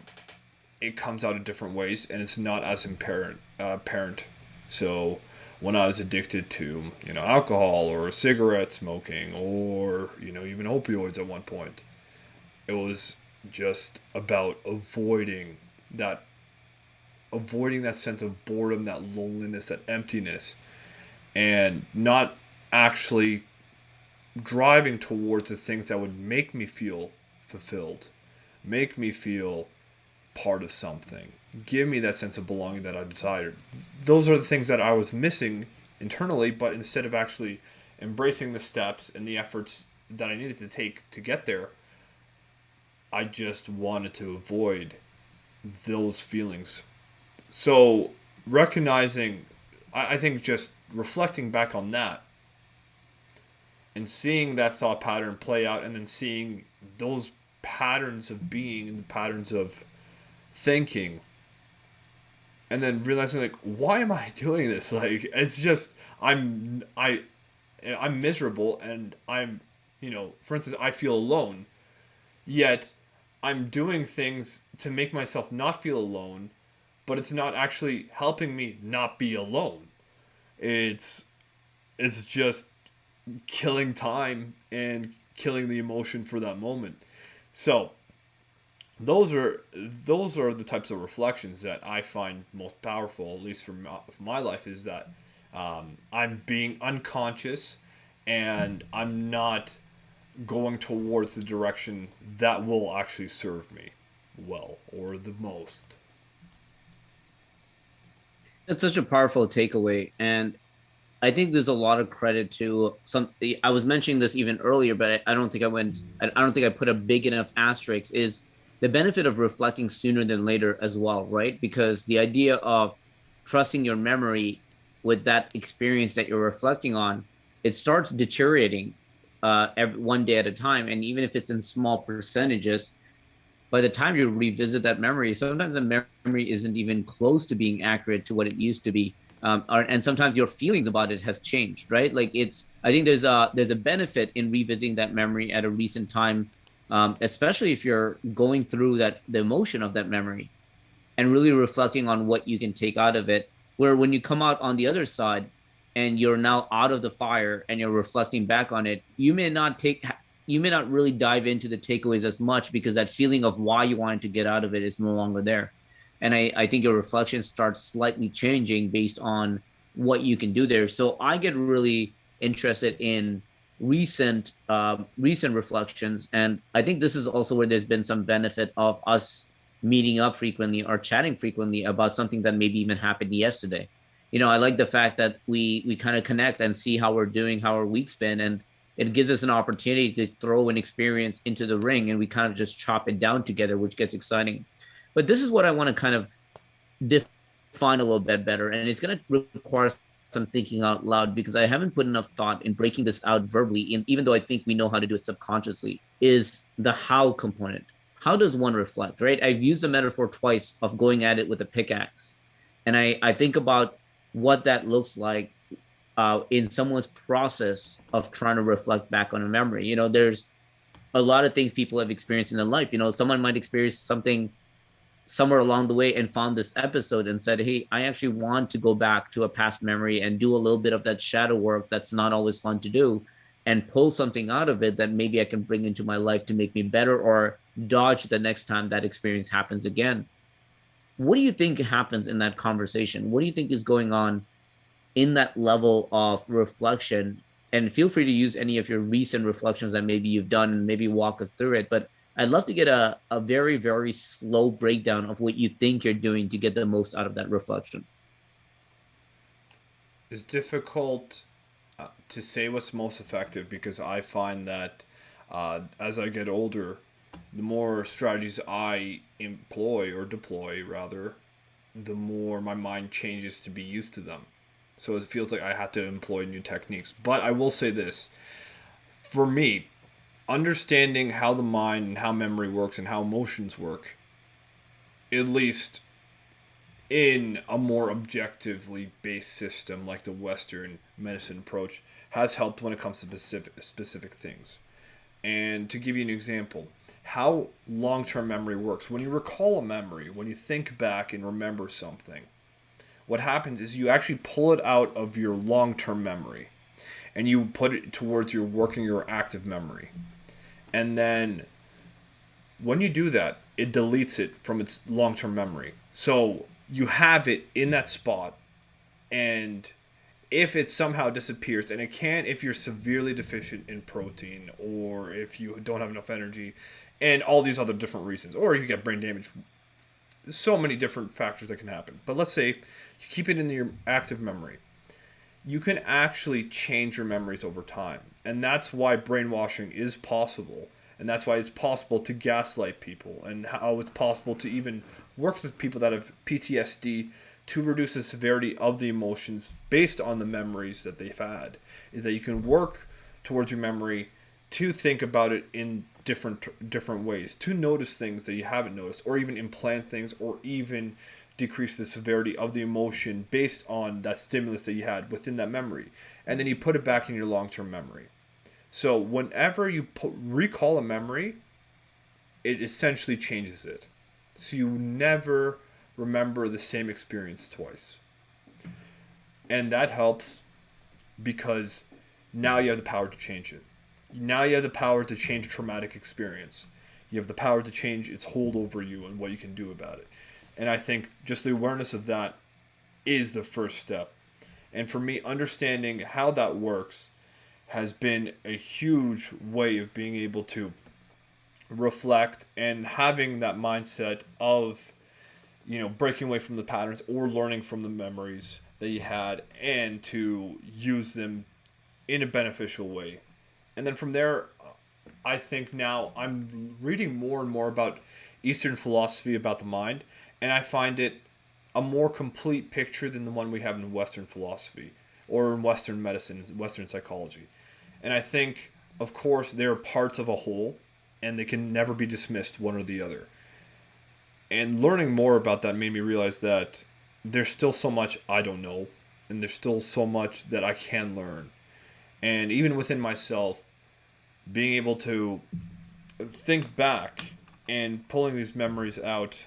it comes out in different ways, and it's not as apparent. So when I was addicted to alcohol or cigarette smoking or even opioids at one point, it was just about that avoiding that sense of boredom, that loneliness, that emptiness, and not actually driving towards the things that would make me feel fulfilled, make me feel part of something, give me that sense of belonging that I desired. Those are the things that I was missing internally, but instead of actually embracing the steps and the efforts that I needed to take to get there, I just wanted to avoid those feelings. So, recognizing, I think just reflecting back on that and seeing that thought pattern play out, and then seeing those patterns of being and the patterns of thinking, and then realizing, like, why am I doing this? Like, it's just I'm miserable, and I'm, for instance, I feel alone, yet I'm doing things to make myself not feel alone, but it's not actually helping me not be alone. It's it's just killing time and killing the emotion for that moment. So those are the types of reflections that I find most powerful, at least for my life, is that I'm being unconscious, and I'm not going towards the direction that will actually serve me well or the most. That's such a powerful takeaway. And I think there's a lot of credit to some. I was mentioning this even earlier, but I don't think I went. I don't think I put a big enough asterisk. Is the benefit of reflecting sooner than later as well, right? Because the idea of trusting your memory with that experience that you're reflecting on, it starts deteriorating one day at a time. And even if it's in small percentages, by the time you revisit that memory, sometimes the memory isn't even close to being accurate to what it used to be. And sometimes your feelings about it has changed, right? Like I think there's a benefit in revisiting that memory at a recent time, especially if you're going through the emotion of that memory and really reflecting on what you can take out of it. Where when you come out on the other side and you're now out of the fire and you're reflecting back on it, you may not really dive into the takeaways as much because that feeling of why you wanted to get out of it is no longer there. And I think your reflection starts slightly changing based on what you can do there. So I get really interested in recent reflections, and I think this is also where there's been some benefit of us meeting up frequently or chatting frequently about something that maybe even happened yesterday. I like the fact that we kind of connect and see how we're doing, how our week's been, and it gives us an opportunity to throw an experience into the ring and we kind of just chop it down together, which gets exciting. But this is what I want to kind of define a little bit better, and it's going to require some thinking out loud because I haven't put enough thought in breaking this out verbally. And even though I think we know how to do it subconsciously, is the how component. How does one reflect, right? I've used the metaphor twice of going at it with a pickaxe. And I think about what that looks like in someone's process of trying to reflect back on a memory. There's a lot of things people have experienced in their life. Someone might experience something somewhere along the way and found this episode and said, hey, I actually want to go back to a past memory and do a little bit of that shadow work that's not always fun to do and pull something out of it that maybe I can bring into my life to make me better or dodge the next time that experience happens again. What do you think happens in that conversation? What do you think is going on in that level of reflection? And feel free to use any of your recent reflections that maybe you've done and maybe walk us through it. But I'd love to get a very, very slow breakdown of what you think you're doing to get the most out of that reflection. It's difficult to say what's most effective because I find that as I get older, the more strategies I employ or deploy, rather, the more my mind changes to be used to them. So it feels like I have to employ new techniques. But I will say this, for me, understanding how the mind and how memory works and how emotions work, at least in a more objectively based system like the Western medicine approach, has helped when it comes to specific things. And to give you an example, how long term memory works. When you recall a memory, when you think back and remember something, what happens is you actually pull it out of your long term memory and you put it towards your working or active memory. And then when you do that, it deletes it from its long term memory. So you have it in that spot, and if it somehow disappears, and it can if you're severely deficient in protein or if you don't have enough energy and all these other different reasons, or you get brain damage, so many different factors that can happen. But let's say you keep it in your active memory, you can actually change your memories over time. And that's why brainwashing is possible. And that's why it's possible to gaslight people, and how it's possible to even work with people that have PTSD to reduce the severity of the emotions based on the memories that they've had. Is that you can work towards your memory to think about it in different ways, to notice things that you haven't noticed, or even implant things, or even decrease the severity of the emotion based on that stimulus that you had within that memory. And then you put it back in your long-term memory. So whenever you recall a memory, it essentially changes it. So you never remember the same experience twice. And that helps because now you have the power to change it. Now you have the power to change a traumatic experience. You have the power to change its hold over you and what you can do about it. And I think just the awareness of that is the first step. And for me, understanding how that works has been a huge way of being able to reflect and having that mindset of, breaking away from the patterns or learning from the memories that you had and to use them in a beneficial way. And then from there, I think now I'm reading more and more about Eastern philosophy about the mind, and I find it a more complete picture than the one we have in Western philosophy or in Western medicine, Western psychology. And I think, of course, they're parts of a whole, and they can never be dismissed one or the other. And learning more about that made me realize that there's still so much I don't know, and there's still so much that I can learn. And even within myself, being able to think back and pulling these memories out,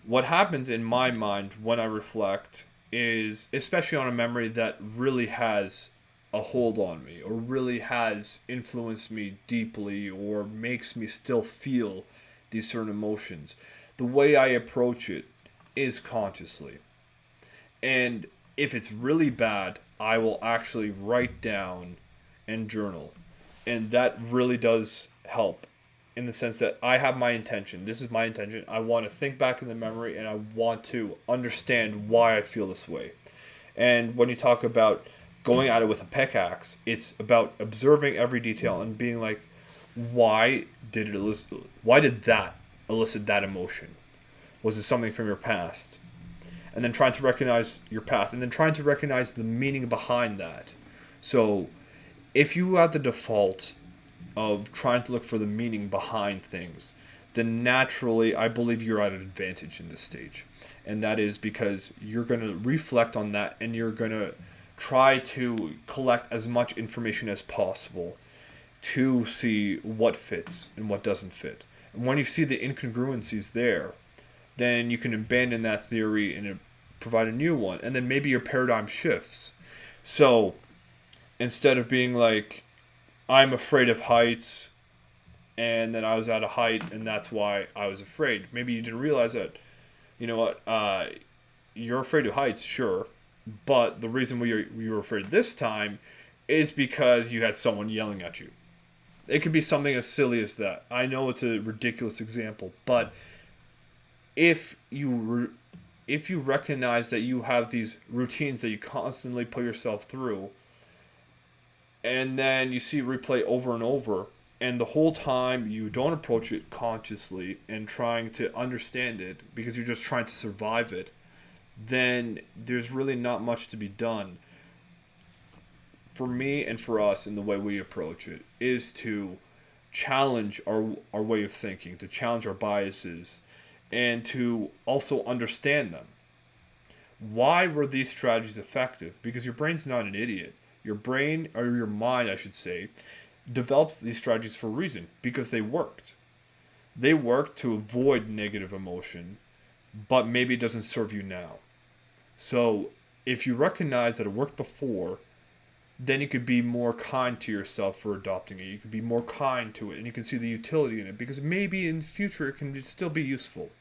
what happens in my mind when I reflect is, especially on a memory that really has a hold on me or really has influenced me deeply or makes me still feel these certain emotions, the way I approach it is consciously. And if it's really bad, I will actually write down and journal. And that really does help in the sense that I have my intention. This is my intention. I want to think back in the memory and I want to understand why I feel this way. And when you talk about going at it with a pickaxe, it's about observing every detail and being like, why did it elicit, why did that elicit that emotion? Was it something from your past? And then trying to recognize your past and then trying to recognize the meaning behind that. So if you have the default of trying to look for the meaning behind things, then naturally I believe you're at an advantage in this stage. And that is because you're going to reflect on that and you're going to try to collect as much information as possible to see what fits and what doesn't fit. And when you see the incongruencies there, then you can abandon that theory and provide a new one. And then maybe your paradigm shifts. So instead of being like, I'm afraid of heights, and then I was at a height, and that's why I was afraid. Maybe you didn't realize that, you know what, you're afraid of heights, sure, but the reason we were afraid this time is because you had someone yelling at you. It could be something as silly as that. I know it's a ridiculous example, but if if you recognize that you have these routines that you constantly put yourself through, and then you see it replay over and over, and the whole time you don't approach it consciously and trying to understand it because you're just trying to survive it, then there's really not much to be done. For me and for us in the way we approach it is to challenge our way of thinking, to challenge our biases, and to also understand them. Why were these strategies effective? Because your brain's not an idiot. Your brain, or your mind, I should say, developed these strategies for a reason because they worked. They worked to avoid negative emotion, but maybe it doesn't serve you now. So if you recognize that it worked before, then you could be more kind to yourself for adopting it. You could be more kind to it, and you can see the utility in it because maybe in the future it can still be useful.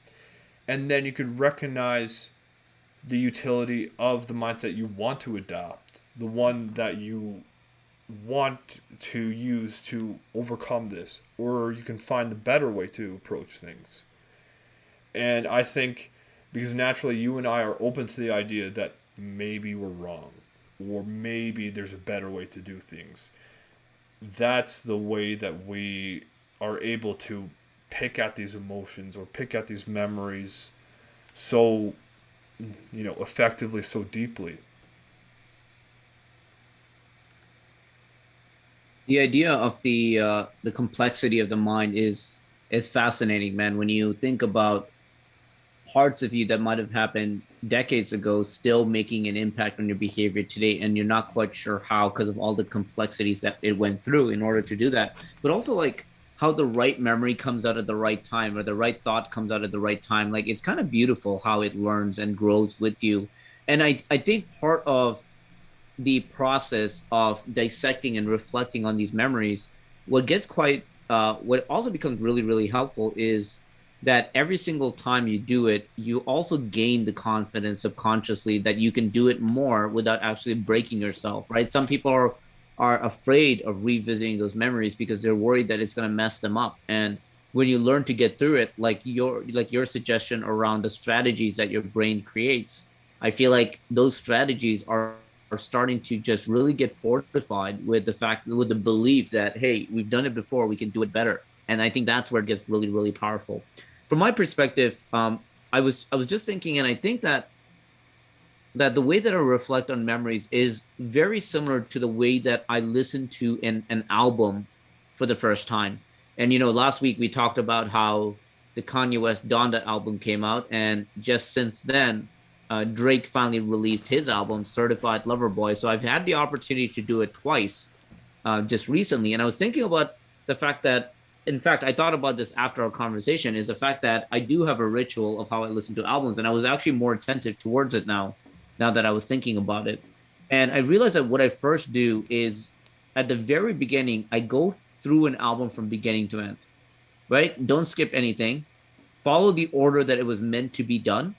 And then you could recognize the utility of the mindset you want to adopt, the one that you want to use to overcome this, or you can find the better way to approach things. And I think because naturally you and I are open to the idea that maybe we're wrong, or maybe there's a better way to do things. That's the way that we are able to pick at these emotions or pick at these memories so, effectively, so deeply. The idea of the complexity of the mind is fascinating, man. When you think about parts of you that might have happened decades ago still making an impact on your behavior today, and you're not quite sure how because of all the complexities that it went through in order to do that, but also like how the right memory comes out at the right time or the right thought comes out at the right time. Like it's kind of beautiful how it learns and grows with you. And I think part of the process of dissecting and reflecting on these memories, what gets quite, what also becomes really, really helpful is that every single time you do it, you also gain the confidence subconsciously that you can do it more without actually breaking yourself, right? Some people are afraid of revisiting those memories because they're worried that it's going to mess them up. And when you learn to get through it, like your suggestion around the strategies that your brain creates, I feel like those strategies are starting to just really get fortified with the fact with the belief that hey, we've done it before, we can do it better. And I think that's where it gets really, really powerful. From my perspective, I was just thinking, and I think that the way that I reflect on memories is very similar to the way that I listen to an album for the first time. And last week we talked about how the Kanye West Donda album came out, and just since then, Drake finally released his album, Certified Lover Boy. So I've had the opportunity to do it twice, just recently, and I was thinking about the fact that, in fact, I thought about this after our conversation, is the fact that I do have a ritual of how I listen to albums, and I was actually more attentive towards it now that I was thinking about it. And I realized that what I first do is at the very beginning, I go through an album from beginning to end, right? Don't skip anything. Follow the order that it was meant to be done,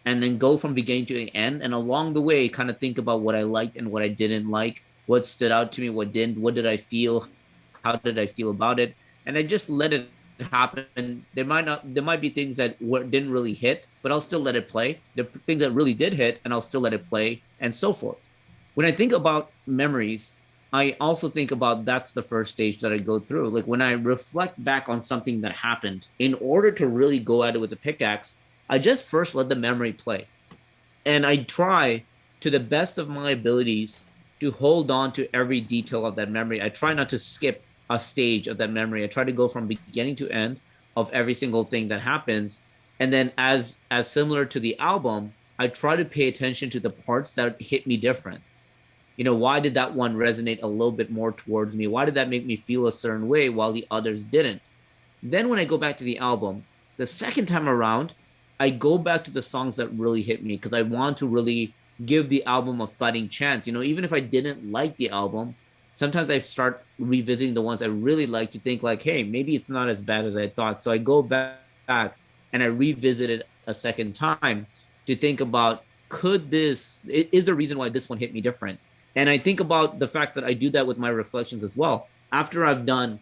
and then go from beginning to the end. And along the way, kind of think about what I liked and what I didn't like, what stood out to me, what didn't, what did I feel, how did I feel about it, and I just let it happen. There might be things that didn't really hit, but I'll still let it play. The things that really did hit, and I'll still let it play, and so forth. When I think about memories, I also think about that's the first stage that I go through. Like when I reflect back on something that happened, in order to really go at it with a pickaxe, I just first let the memory play. And I try to the best of my abilities to hold on to every detail of that memory. I try not to skip a stage of that memory. I try to go from beginning to end of every single thing that happens. And then as similar to the album, I try to pay attention to the parts that hit me different. Why did that one resonate a little bit more towards me? Why did that make me feel a certain way while the others didn't? Then when I go back to the album, the second time around, I go back to the songs that really hit me because I want to really give the album a fighting chance. Even if I didn't like the album, sometimes I start revisiting the ones I really like to think like, hey, maybe it's not as bad as I thought. So I go back and I revisit it a second time to think about, could this is the reason why this one hit me different. And I think about the fact that I do that with my reflections as well. After I've done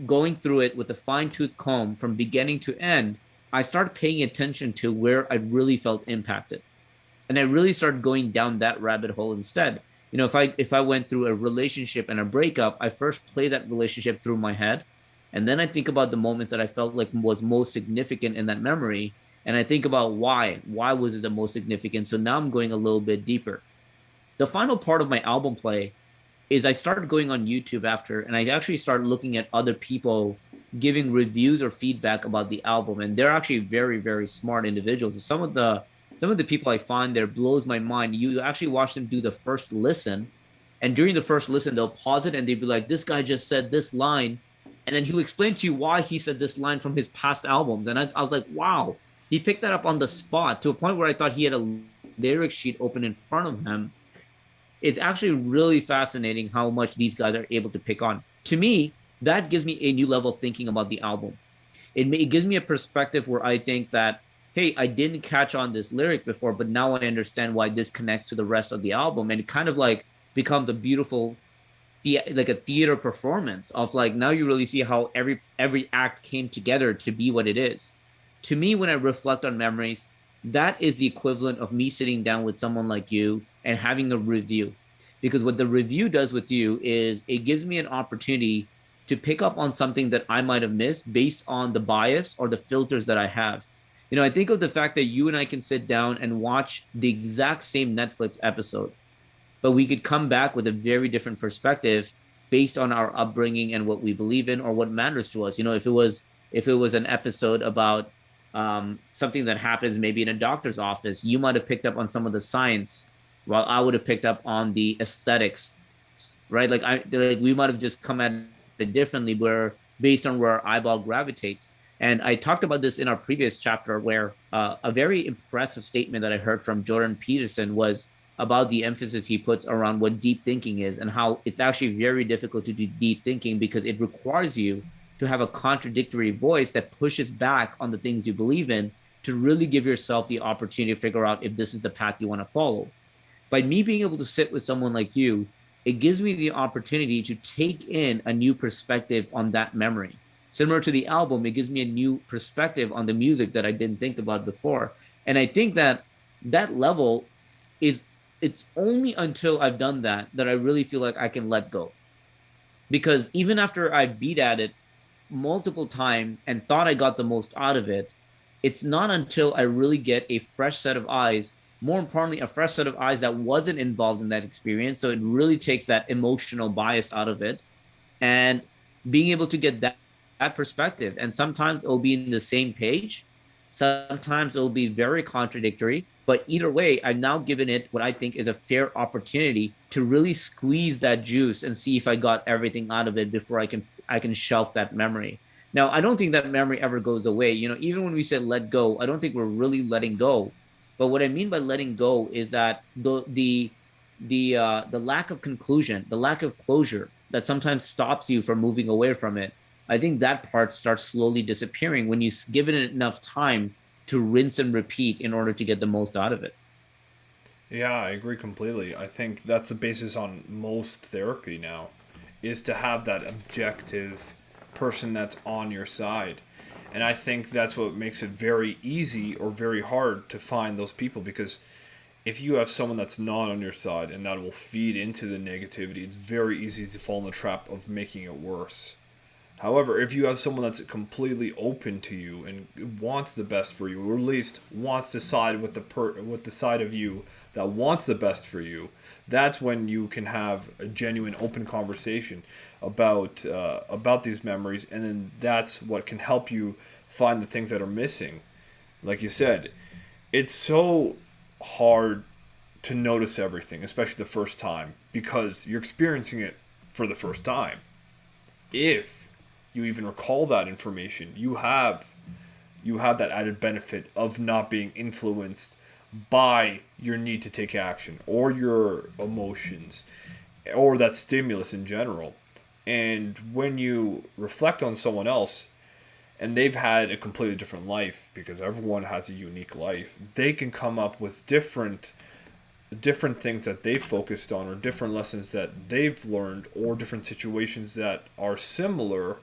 going through it with a fine tooth comb from beginning to end, I start paying attention to where I really felt impacted. And I really started going down that rabbit hole instead. If I went through a relationship and a breakup, I first play that relationship through my head, and then I think about the moments that I felt like was most significant in that memory, and I think about why was it the most significant. So now I'm going a little bit deeper. The final part of my album play is I started going on YouTube after, and I actually started looking at other people giving reviews or feedback about the album, and they're actually very, very smart individuals. Some of the people I find there blows my mind. You actually watch them do the first listen, and during the first listen, they'll pause it and they'd be like, "This guy just said this line," and then he'll explain to you why he said this line from his past albums. And I was like, "Wow!" He picked that up on the spot to a point where I thought he had a lyric sheet open in front of him. It's actually really fascinating how much these guys are able to pick on. To me, that gives me a new level of thinking about the album. It gives me a perspective where I think that, hey, I didn't catch on this lyric before, but now I understand why this connects to the rest of the album, and it kind of like becomes a beautiful, like a theater performance of like, now you really see how every act came together to be what it is. To me, when I reflect on memories, that is the equivalent of me sitting down with someone like you and having a review. Because what the review does with you is it gives me an opportunity to pick up on something that I might have missed based on the bias or the filters that I have. I think of the fact that you and I can sit down and watch the exact same Netflix episode, but we could come back with a very different perspective based on our upbringing and what we believe in or what matters to us. If it was an episode about something that happens maybe in a doctor's office, you might have picked up on some of the science, while I would have picked up on the aesthetics, right? Like we might have just come at it differently, where based on where our eyeball gravitates. And I talked about this in our previous chapter, where a very impressive statement that I heard from Jordan Peterson was about the emphasis he puts around what deep thinking is, and how it's actually very difficult to do deep thinking because it requires you to have a contradictory voice that pushes back on the things you believe in, to really give yourself the opportunity to figure out if this is the path you want to follow. By me being able to sit with someone like you, it gives me the opportunity to take in a new perspective on that memory. Similar to the album, it gives me a new perspective on the music that I didn't think about before. And I think that that level is, it's only until I've done that that I really feel like I can let go. Because even after I beat at it multiple times and thought I got the most out of it, it's not until I really get a fresh set of eyes, more importantly, a fresh set of eyes that wasn't involved in that experience. So it really takes that emotional bias out of it and being able to get that perspective. And sometimes it'll be in the same page, sometimes it'll be very contradictory. But either way, I've now given it what I think is a fair opportunity to really squeeze that juice and see if I got everything out of it before I can shelf that memory. Now, I don't think that memory ever goes away. Even when we say let go, I don't think we're really letting go. But what I mean by letting go is that the lack of conclusion, the lack of closure that sometimes stops you from moving away from it. I think that part starts slowly disappearing when you give it enough time to rinse and repeat in order to get the most out of it. Yeah, I agree completely. I think that's the basis on most therapy now, is to have that objective person that's on your side. And I think that's what makes it very easy or very hard to find those people, because if you have someone that's not on your side and that will feed into the negativity, it's very easy to fall in the trap of making it worse. However, if you have someone that's completely open to you and wants the best for you, or at least wants to side with with the side of you that wants the best for you, that's when you can have a genuine, open conversation about these memories, and then that's what can help you find the things that are missing. Like you said, it's so hard to notice everything, especially the first time, because you're experiencing it for the first time. If you even recall that information, you have that added benefit of not being influenced by your need to take action or your emotions or that stimulus in general. And when you reflect on someone else and they've had a completely different life, because everyone has a unique life, they can come up with different things that they focused on, or different lessons that they've learned, or different situations that are similar,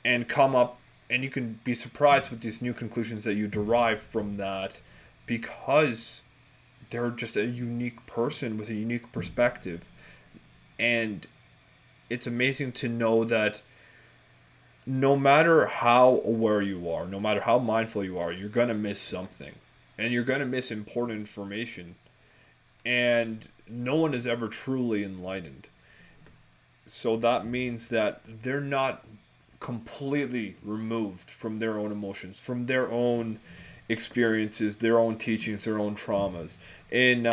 and come up, and you can be surprised with these new conclusions that you derive from that, because they're just a unique person with a unique perspective. And it's amazing to know that no matter how aware you are, no matter how mindful you are, you're going to miss something, and you're going to miss important information, and no one is ever truly enlightened. So that means that they're not completely removed from their own emotions, from their own experiences, their own teachings, their own traumas. In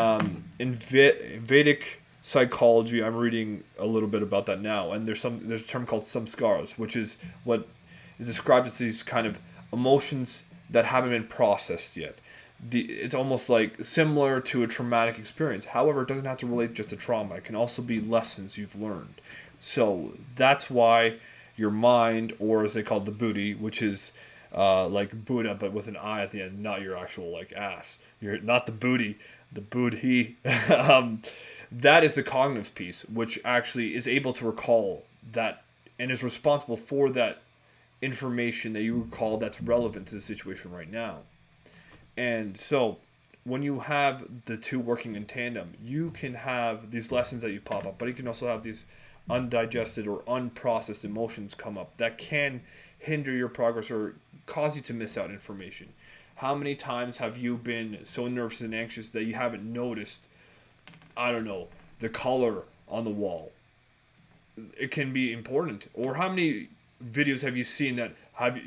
Vedic psychology, I'm reading a little bit about that now, and there's a term called samskaras, which is what is described as these kind of emotions that haven't been processed yet. It's almost like similar to a traumatic experience. However, it doesn't have to relate just to trauma. It can also be lessons you've learned. So that's why your mind, or as they call it, the buddhi, which is like Buddha but with an I at the end, not your actual like ass. You're not the booty, the buddhi. That is the cognitive piece, which actually is able to recall that and is responsible for that information that you recall that's relevant to the situation right now. And so when you have the two working in tandem, you can have these lessons that you pop up, but you can also have these undigested or unprocessed emotions come up that can hinder your progress or cause you to miss out information. How many times have you been so nervous and anxious that you haven't noticed, I don't know, the color on the wall? It can be important. Or how many videos have you seen that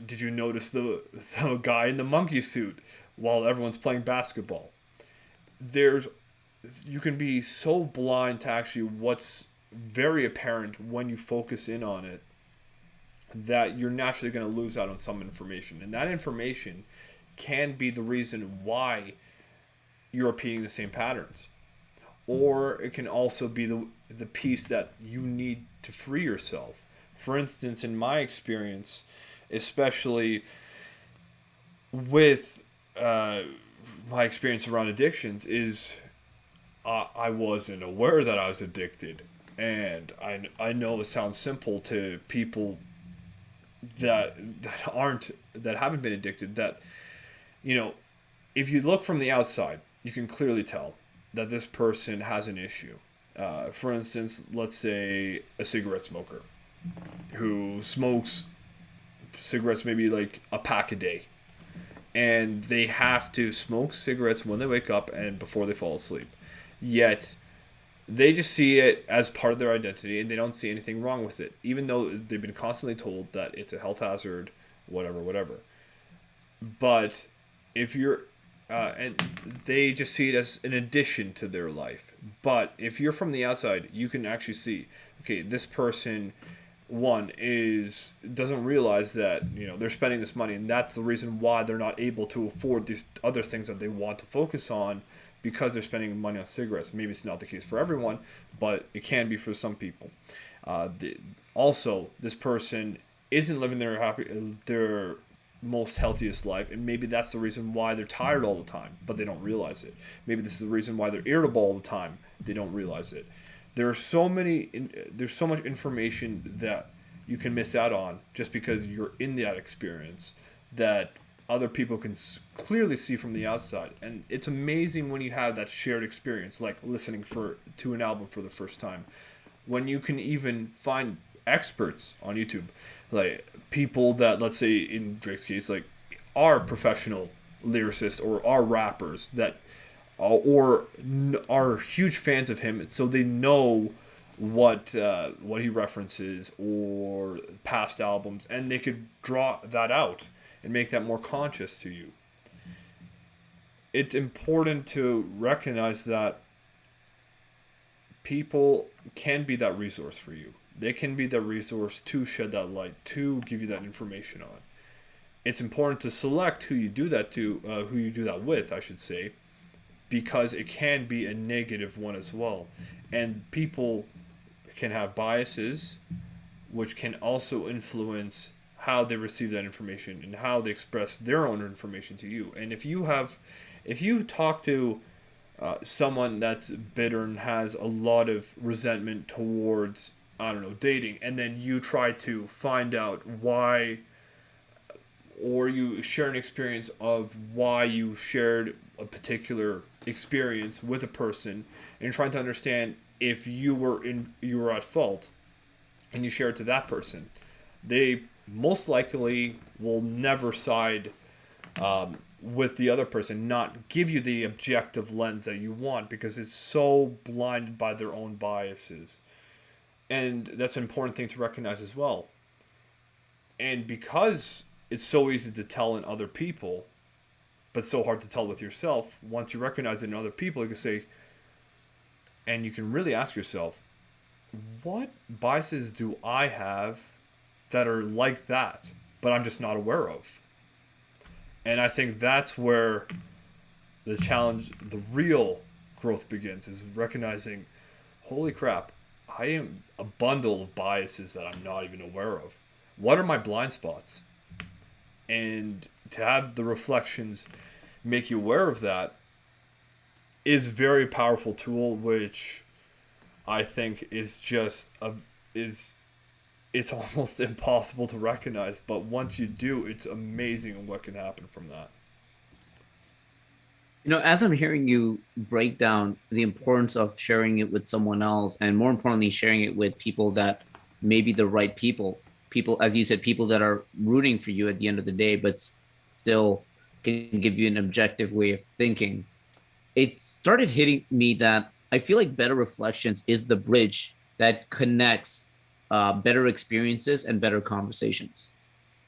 did you notice the guy in the monkey suit while everyone's playing basketball? There's You can be so blind to actually what's very apparent when you focus in on it, that you're naturally going to lose out on some information, and that information can be the reason why you're repeating the same patterns, or it can also be the piece that you need to free yourself. For instance, in my experience, especially with my experience around addictions, is I wasn't aware that I was addicted. And I know it sounds simple to people that haven't been addicted, that, you know, if you look from the outside, you can clearly tell that this person has an issue. For instance, let's say a cigarette smoker who smokes cigarettes maybe like a pack a day, and they have to smoke cigarettes when they wake up and before they fall asleep. Yet they just see it as part of their identity and they don't see anything wrong with it, even though they've been constantly told that it's a health hazard, whatever, whatever. But if you're, and they just see it as an addition to their life. But if you're from the outside, you can actually see, okay, this person one is doesn't realize that they're spending this money and that's the reason why they're not able to afford these other things that they want to focus on because they're spending money on cigarettes. Maybe it's not the case for everyone, but it can be for some people. Also, this person isn't living their most healthiest life, and maybe that's the reason why they're tired all the time, but they don't realize it. Maybe this is the reason why they're irritable all the time. They don't realize it. There's so much information that you can miss out on just because you're in that experience that other people can clearly see from the outside. And it's amazing when you have that shared experience, like listening to an album for the first time, when you can even find experts on YouTube, like people that, let's say in Drake's case, like are professional lyricists or are rappers that or are huge fans of him, so they know what he references or past albums, and they could draw that out and make that more conscious to you. It's important to recognize that people can be that resource for you. They can be the resource to shed that light, to give you that information on. It's important to select who you do that to, who you do that with, I should say, because it can be a negative one as well. And people can have biases, which can also influence how they receive that information and how they express their own information to you. And if you talk to someone that's bitter and has a lot of resentment towards, I don't know, dating, and then you try to find out why, or you share an experience of why you shared a particular experience with a person, and you're trying to understand if you were at fault, and you share it to that person, they most likely will never side with the other person, not give you the objective lens that you want because it's so blinded by their own biases. And that's an important thing to recognize as well. And because it's so easy to tell in other people, but so hard to tell with yourself, once you recognize it in other people, you can say, and you can really ask yourself, what biases do I have that are like that, but I'm just not aware of? And I think that's where the challenge, the real growth begins, is recognizing, holy crap, I am a bundle of biases that I'm not even aware of. What are my blind spots? And to have the reflections make you aware of that is a very powerful tool, which I think is just it's almost impossible to recognize, but once you do, it's amazing what can happen from that. As I'm hearing you break down the importance of sharing it with someone else, and more importantly, sharing it with people that may be the right people, as you said, people that are rooting for you at the end of the day, but still can give you an objective way of thinking. It started hitting me that I feel like Better Reflections is the bridge that connects better experiences and better conversations,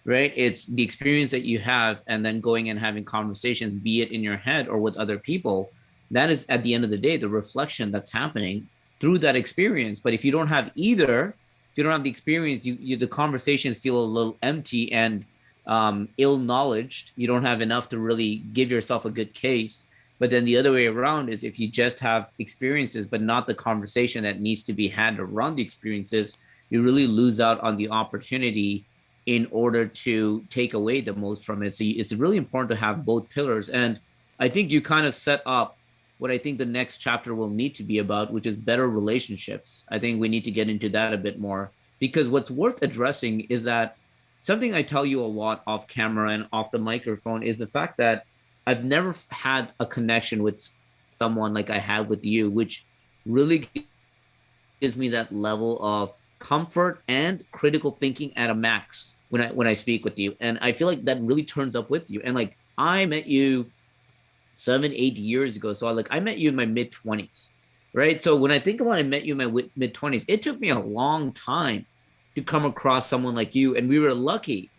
right? It's the experience that you have, and then going and having conversations, be it in your head or with other people. That is, at the end of the day, the reflection that's happening through that experience. But if you don't have either, if you don't have the experience, the conversations feel a little empty and ill-knowledged. You don't have enough to really give yourself a good case. But then the other way around is if you just have experiences, but not the conversation that needs to be had around the experiences, you really lose out on the opportunity in order to take away the most from it. So it's really important to have both pillars. And I think you kind of set up what I think the next chapter will need to be about, which is better relationships. I think we need to get into that a bit more, because what's worth addressing is that something I tell you a lot off camera and off the microphone is the fact that I've never had a connection with someone like I have with you, which really gives me that level of comfort and critical thinking at a max, when I speak with you, and I feel like that really turns up with you. And like I met you 7, 8 years ago, so I met you in my mid 20s, right? So when I think about I met you in my mid 20s, it took me a long time to come across someone like you, and we were lucky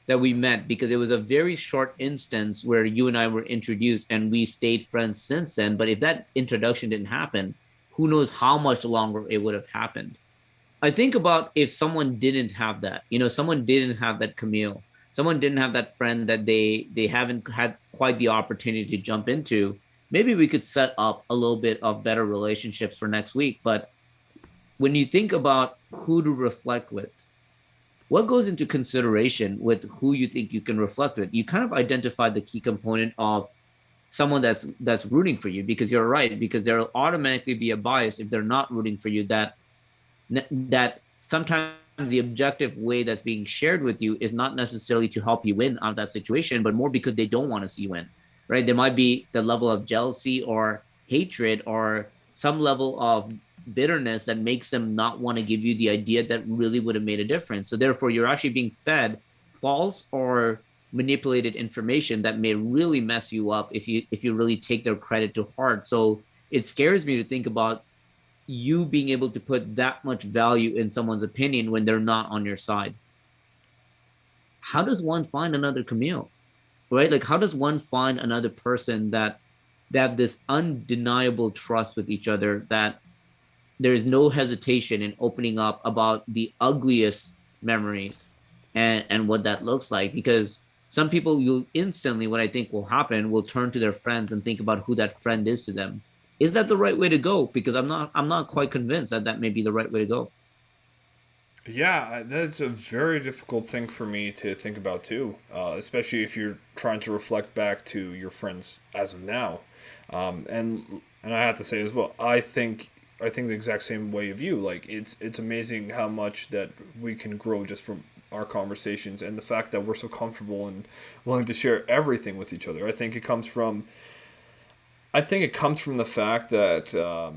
that we met because it was a very short instance where you and I were introduced, and we stayed friends since then. But if that introduction didn't happen, who knows how much longer it would have happened. I think about if someone didn't have that, someone didn't have that Camille, someone didn't have that friend that they haven't had quite the opportunity to jump into. Maybe we could set up a little bit of better relationships for next week. But when you think about who to reflect with, what goes into consideration with who you think you can reflect with? You kind of identified the key component of someone that's rooting for you, because you're right, because there'll automatically be a bias if they're not rooting for you, that sometimes the objective way that's being shared with you is not necessarily to help you win out of that situation, but more because they don't want to see you win, right? There might be the level of jealousy or hatred or some level of bitterness that makes them not want to give you the idea that really would have made a difference. So therefore, you're actually being fed false or manipulated information that may really mess you up if you really take their credit to heart. So it scares me to think about you being able to put that much value in someone's opinion when they're not on your side. How does one find another Camille, right? Like, how does one find another person that they have this undeniable trust with each other, that there is no hesitation in opening up about the ugliest memories and what that looks like? Because some people, you'll instantly, what I think will happen, will turn to their friends and think about who that friend is to them. Is that the right way to go? Because I'm not quite convinced that that may be the right way to go. Yeah, that's a very difficult thing for me to think about too, especially if you're trying to reflect back to your friends as of now. And I have to say as well, I think the exact same way of you. Like it's amazing how much that we can grow just from our conversations and the fact that we're so comfortable and willing to share everything with each other. I think it comes from the fact that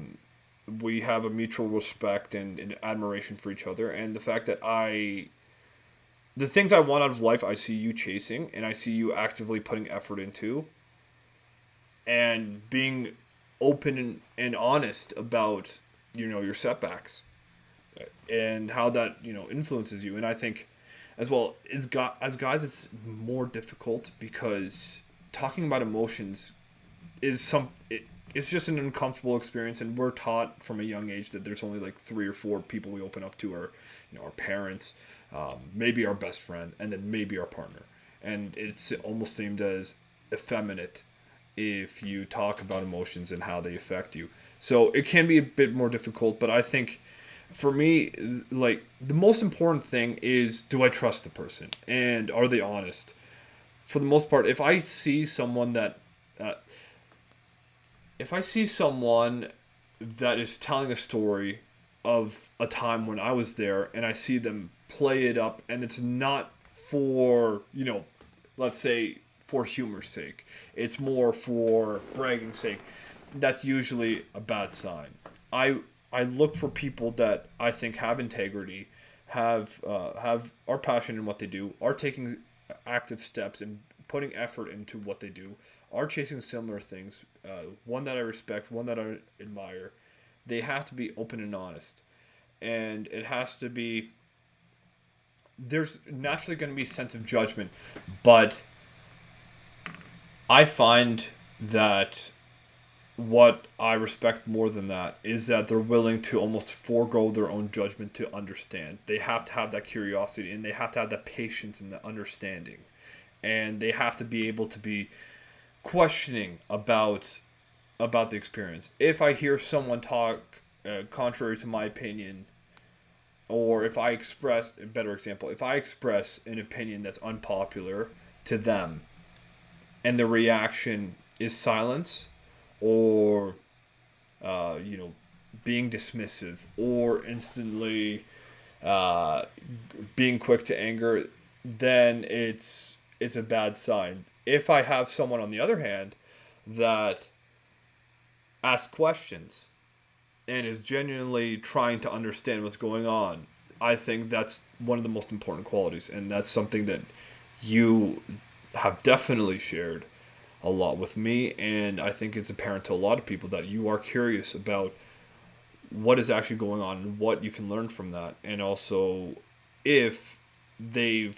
we have a mutual respect and admiration for each other, and the fact that the things I want out of life, I see you chasing, and I see you actively putting effort into, and being open and honest about your setbacks and how that influences you. And I think as well as guys, it's more difficult because talking about emotions it's just an uncomfortable experience, and we're taught from a young age that there's only like three or four people we open up to, our parents, maybe our best friend, and then maybe our partner. And it's almost seemed as effeminate if you talk about emotions and how they affect you. So it can be a bit more difficult, but I think for me, like the most important thing is, do I trust the person and are they honest? For the most part, uh, if I see someone that is telling a story of a time when I was there and I see them play it up and it's not for, let's say for humor's sake, it's more for bragging sake, that's usually a bad sign. I I look for people that I think have integrity, have are passionate in what they do, are taking active steps and putting effort into what they do, are chasing similar things. One that I respect, one that I admire. They have to be open and honest, and it has to be. There's naturally going to be a sense of judgment, but I find that what I respect more than that is that they're willing to almost forego their own judgment to understand. They have to have that curiosity and they have to have that patience and the understanding. And they have to be able to be questioning about the experience. If I hear someone talk contrary to my opinion, or if I express a better example, if I express an opinion that's unpopular to them, and the reaction is silence, or you know, being dismissive, or instantly uh, being quick to anger, then it's a bad sign. If I have someone on the other hand that asks questions and is genuinely trying to understand what's going on, I think that's one of the most important qualities, and that's something that you have definitely shared a lot with me, and I think it's apparent to a lot of people that you are curious about what is actually going on and what you can learn from that, and also if they've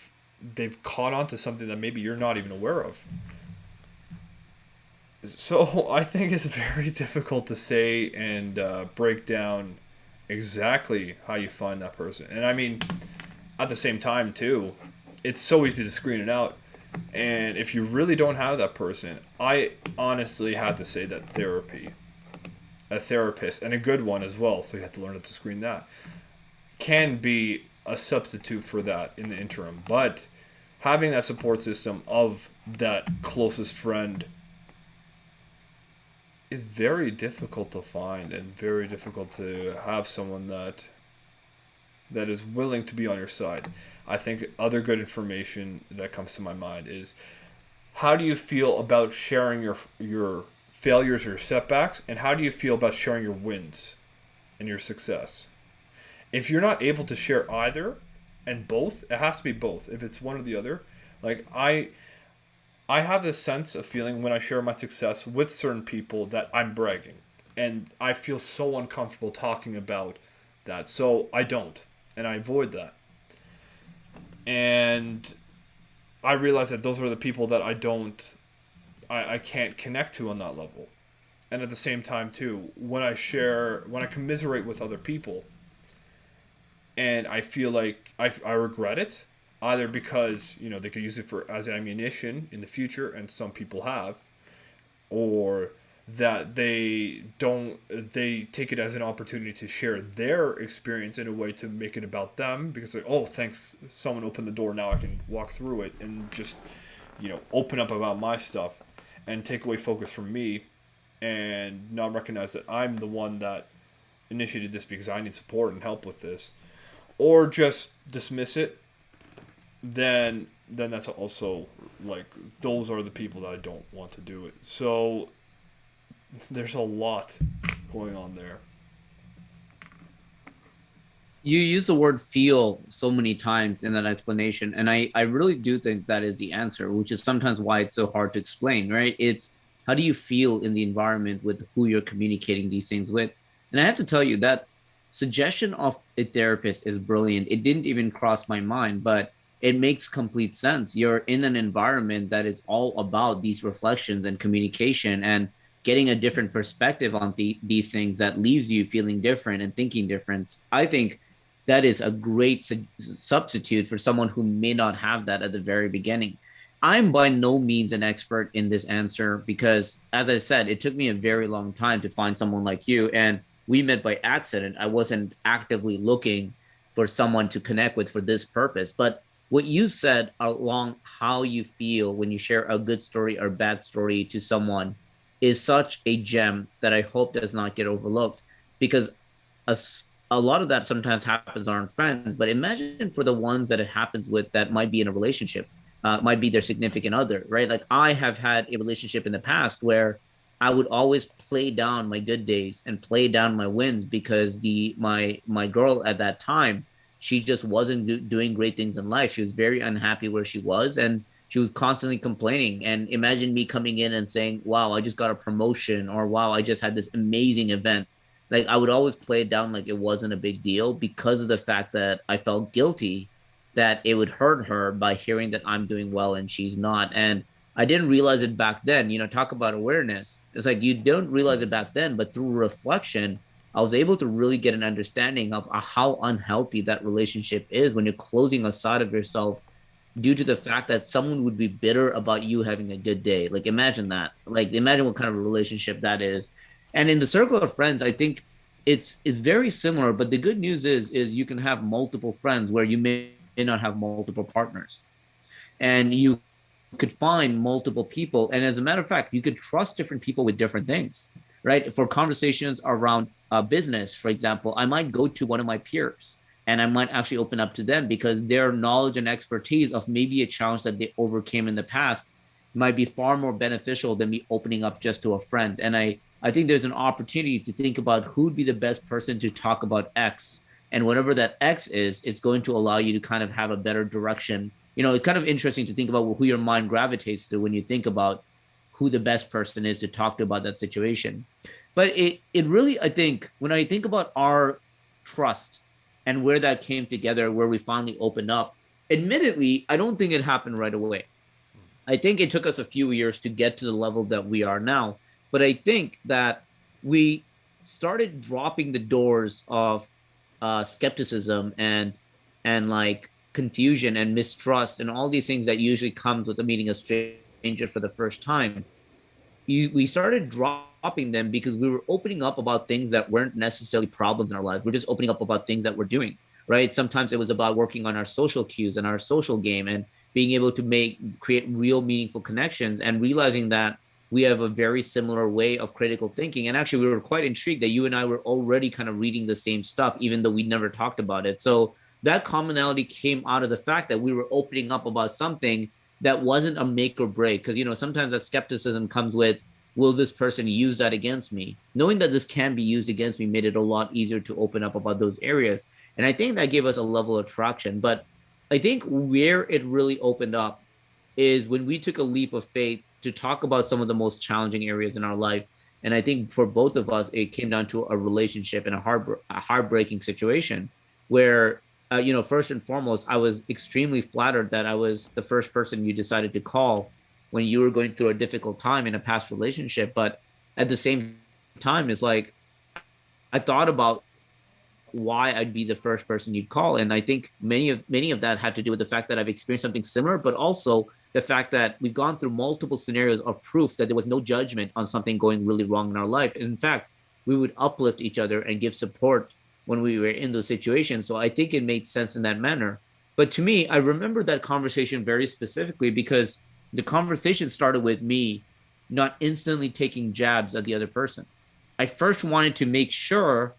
caught on to something that maybe you're not even aware of. So I think it's very difficult to say and break down exactly how you find that person. And I mean, at the same time too, it's so easy to screen it out. And if you really don't have that person, I honestly had to say that a therapist, and a good one as well, so you have to learn how to screen that, can be a substitute for that in the interim. But having that support system of that closest friend is very difficult to find and very difficult to have someone that is willing to be on your side. I think other good information that comes to my mind is how do you feel about sharing your failures or setbacks, and how do you feel about sharing your wins and your success? If you're not able to share either and both, it has to be both. If it's one or the other, like I have this sense of feeling when I share my success with certain people that I'm bragging, and I feel so uncomfortable talking about that. So I don't, and I avoid that. And I realize that those are the people that I can't connect to on that level. And at the same time too, when I commiserate with other people, and I feel like I regret it, either because they could use it for as ammunition in the future, and some people have, or that they take it as an opportunity to share their experience in a way to make it about them, because like, oh, thanks, someone opened the door, now I can walk through it and just open up about my stuff and take away focus from me, and not recognize that I'm the one that initiated this because I need support and help with this, or just dismiss it, then that's also, like, those are the people that I don't want to do it. So there's a lot going on there. You use the word feel so many times in that explanation. And I really do think that is the answer, which is sometimes why it's so hard to explain, right? It's how do you feel in the environment with who you're communicating these things with? And I have to tell you that suggestion of a therapist is brilliant. It didn't even cross my mind, but it makes complete sense. You're in an environment that is all about these reflections and communication and getting a different perspective on these things that leaves you feeling different and thinking different. I think that is a great substitute for someone who may not have that at the very beginning. I'm by no means an expert in this answer because, as I said, it took me a very long time to find someone like you. And we met by accident. I wasn't actively looking for someone to connect with for this purpose. But what you said along how you feel when you share a good story or bad story to someone is such a gem that I hope does not get overlooked, because a, a lot of that sometimes happens on friends, but imagine for the ones that it happens with that might be in a relationship, might be their significant other, right? Like I have had a relationship in the past where I would always play down my good days and play down my wins because my girl at that time, she just wasn't doing great things in life. She was very unhappy where she was, and she was constantly complaining. And imagine me coming in and saying, "Wow, I just got a promotion," or "Wow, I just had this amazing event." Like I would always play it down like it wasn't a big deal because of the fact that I felt guilty that it would hurt her by hearing that I'm doing well and she's not. And I didn't realize it back then. Talk about awareness. It's like you don't realize it back then, but through reflection, I was able to really get an understanding of how unhealthy that relationship is when you're closing a side of yourself due to the fact that someone would be bitter about you having a good day. Like imagine that. Like imagine what kind of a relationship that is. And in the circle of friends, I think it's very similar, but the good news is you can have multiple friends where you may not have multiple partners. And you could find multiple people. And as a matter of fact, you could trust different people with different things, right? For conversations around business, for example, I might go to one of my peers and I might actually open up to them because their knowledge and expertise of maybe a challenge that they overcame in the past might be far more beneficial than me opening up just to a friend. And I think there's an opportunity to think about who'd be the best person to talk about X And whatever that X is, it's going to allow you to kind of have a better direction. It's kind of interesting to think about who your mind gravitates to when you think about who the best person is to talk to about that situation. But it really, I think, when I think about our trust and where that came together, where we finally opened up, admittedly, I don't think it happened right away. I think it took us a few years to get to the level that we are now. But I think that we started dropping the doors of skepticism and like confusion and mistrust and all these things that usually comes with meeting a stranger for the first time. We started dropping them because we were opening up about things that weren't necessarily problems in our lives. We're just opening up about things that we're doing, right? Sometimes it was about working on our social cues and our social game and being able to create real meaningful connections and realizing that we have a very similar way of critical thinking. And actually, we were quite intrigued that you and I were already kind of reading the same stuff, even though we never talked about it. So that commonality came out of the fact that we were opening up about something that wasn't a make or break. Because, sometimes that skepticism comes with, will this person use that against me? Knowing that this can be used against me made it a lot easier to open up about those areas. And I think that gave us a level of traction. But I think where it really opened up is when we took a leap of faith to talk about some of the most challenging areas in our life. And I think for both of us, it came down to a relationship and a heartbreaking situation where, first and foremost, I was extremely flattered that I was the first person you decided to call when you were going through a difficult time in a past relationship. But at the same time, it's like I thought about why I'd be the first person you'd call. And I think many of that had to do with the fact that I've experienced something similar, but also the fact that we've gone through multiple scenarios of proof that there was no judgment on something going really wrong in our life. And in fact, we would uplift each other and give support when we were in those situations. So I think it made sense in that manner. But to me, I remember that conversation very specifically because the conversation started with me not instantly taking jabs at the other person. I first wanted to make sure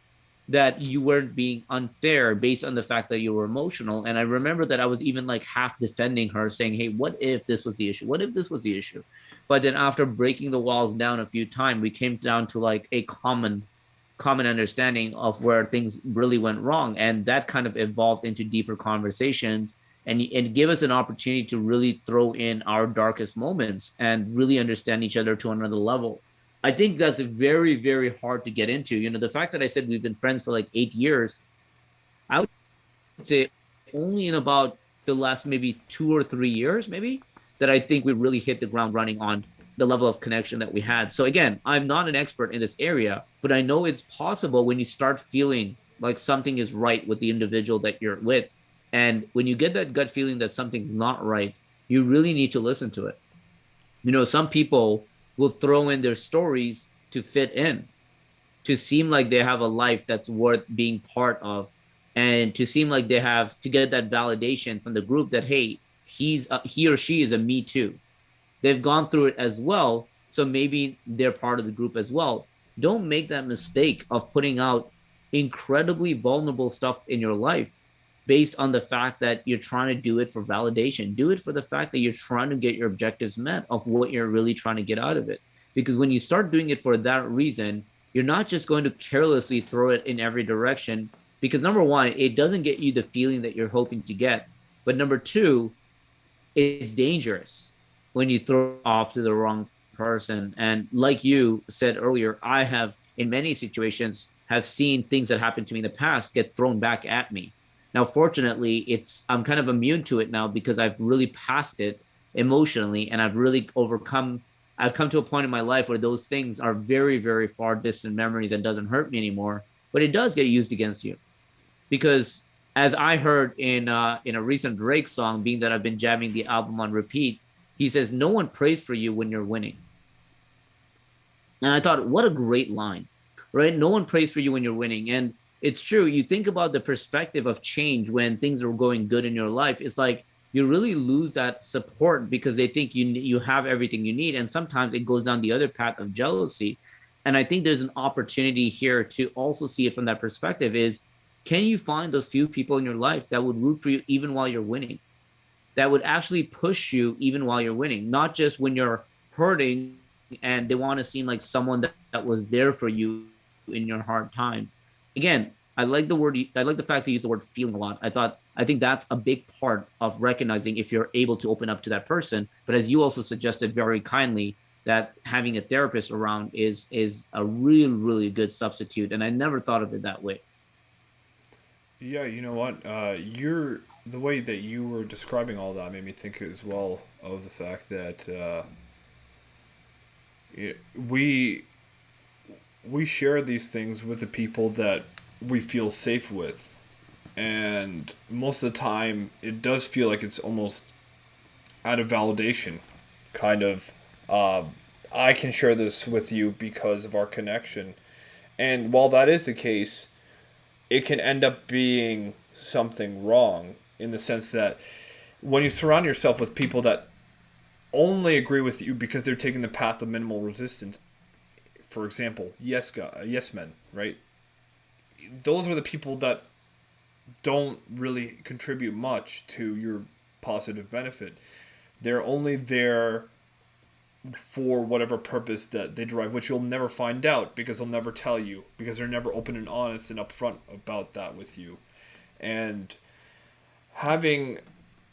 that you weren't being unfair based on the fact that you were emotional. And I remember that I was even like half defending her, saying, hey, what if this was the issue? What if this was the issue? But then after breaking the walls down a few times, we came down to like a common understanding of where things really went wrong. And that kind of evolved into deeper conversations and give us an opportunity to really throw in our darkest moments and really understand each other to another level. I think that's very, very hard to get into. The fact that I said we've been friends for like 8 years, I would say only in about the last maybe 2 or 3 years, maybe, that I think we really hit the ground running on the level of connection that we had. So again, I'm not an expert in this area, but I know it's possible when you start feeling like something is right with the individual that you're with. And when you get that gut feeling that something's not right, you really need to listen to it. Some people will throw in their stories to fit in, to seem like they have a life that's worth being part of, and to seem like they have to get that validation from the group that, hey, he or she is a me too. They've gone through it as well, so maybe they're part of the group as well. Don't make that mistake of putting out incredibly vulnerable stuff in your life based on the fact that you're trying to do it for validation. Do it for the fact that you're trying to get your objectives met of what you're really trying to get out of it. Because when you start doing it for that reason, you're not just going to carelessly throw it in every direction. Because number one, it doesn't get you the feeling that you're hoping to get. But number two, it's dangerous when you throw off to the wrong person. And like you said earlier, I have in many situations have seen things that happened to me in the past get thrown back at me. Now, fortunately, I'm kind of immune to it now because I've really passed it emotionally and I've really overcome. I've come to a point in my life where those things are very, very far distant memories and doesn't hurt me anymore. But it does get used against you because, as I heard in a recent Drake song, being that I've been jamming the album on repeat, he says, "No one prays for you when you're winning." And I thought, what a great line, right? No one prays for you when you're winning. And it's true. You think about the perspective of change when things are going good in your life. It's like you really lose that support because they think you have everything you need. And sometimes it goes down the other path of jealousy. And I think there's an opportunity here to also see it from that perspective is, can you find those few people in your life that would root for you even while you're winning? That would actually push you even while you're winning, not just when you're hurting and they want to seem like someone that was there for you in your hard times. Again, I like the word. I like the fact that you use the word feeling a lot. I think that's a big part of recognizing if you're able to open up to that person. But as you also suggested very kindly, that having a therapist around is a really good substitute. And I never thought of it that way. Yeah, you know what? You're the way that you were describing all that made me think as well of the fact that we we share these things with the people that we feel safe with, and most of the time, it does feel like it's almost out of validation, kind of. Uh, I can share this with you because of our connection, and while that is the case, it can end up being something wrong in the sense that when you surround yourself with people that only agree with you because they're taking the path of minimal resistance, for example, yes men, right? Those are the people that don't really contribute much to your positive benefit. They're only there for whatever purpose that they derive, which you'll never find out because they'll never tell you because they're never open and honest and upfront about that with you. And having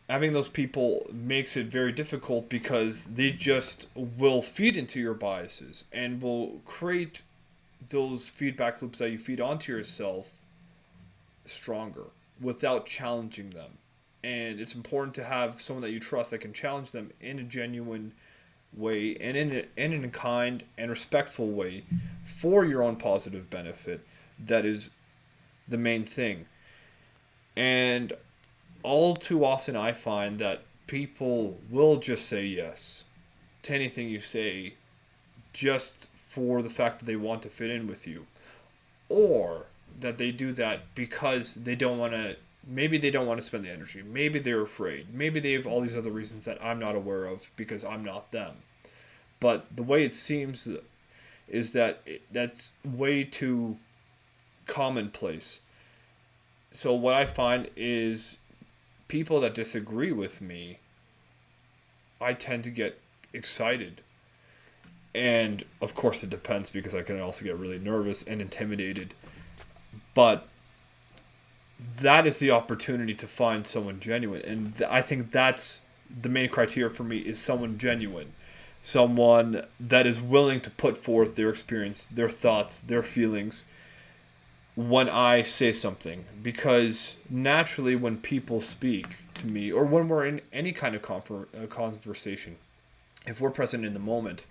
having those people makes it very difficult because they just will feed into your biases and will create those feedback loops that you feed onto yourself stronger without challenging them. And it's important to have someone that you trust that can challenge them in a genuine way and in a kind and respectful way for your own positive benefit. That is the main thing. And all too often, I find that people will just say yes to anything you say just for the fact that they want to fit in with you, or that they do that because they don't want to. Maybe they don't want to spend the energy. Maybe they're afraid. Maybe they have all these other reasons that I'm not aware of because I'm not them. But the way it seems is that that's way too commonplace. So what I find is people that disagree with me, I tend to get excited. And of course, it depends because I can also get really nervous and intimidated. But that is the opportunity to find someone genuine. And I think that's the main criteria for me is someone genuine. Someone that is willing to put forth their experience, their thoughts, their feelings when I say something. Because naturally, when people speak to me, or when we're in any kind of conversation, if we're present in the moment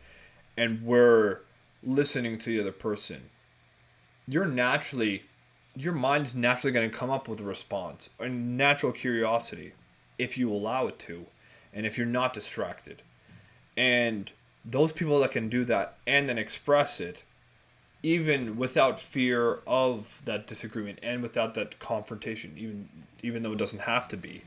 and we're listening to the other person, you're naturally, your mind's naturally going to come up with a response, a natural curiosity, if you allow it to, and if you're not distracted. And those people that can do that and then express it, even without fear of that disagreement and without that confrontation, even though it doesn't have to be,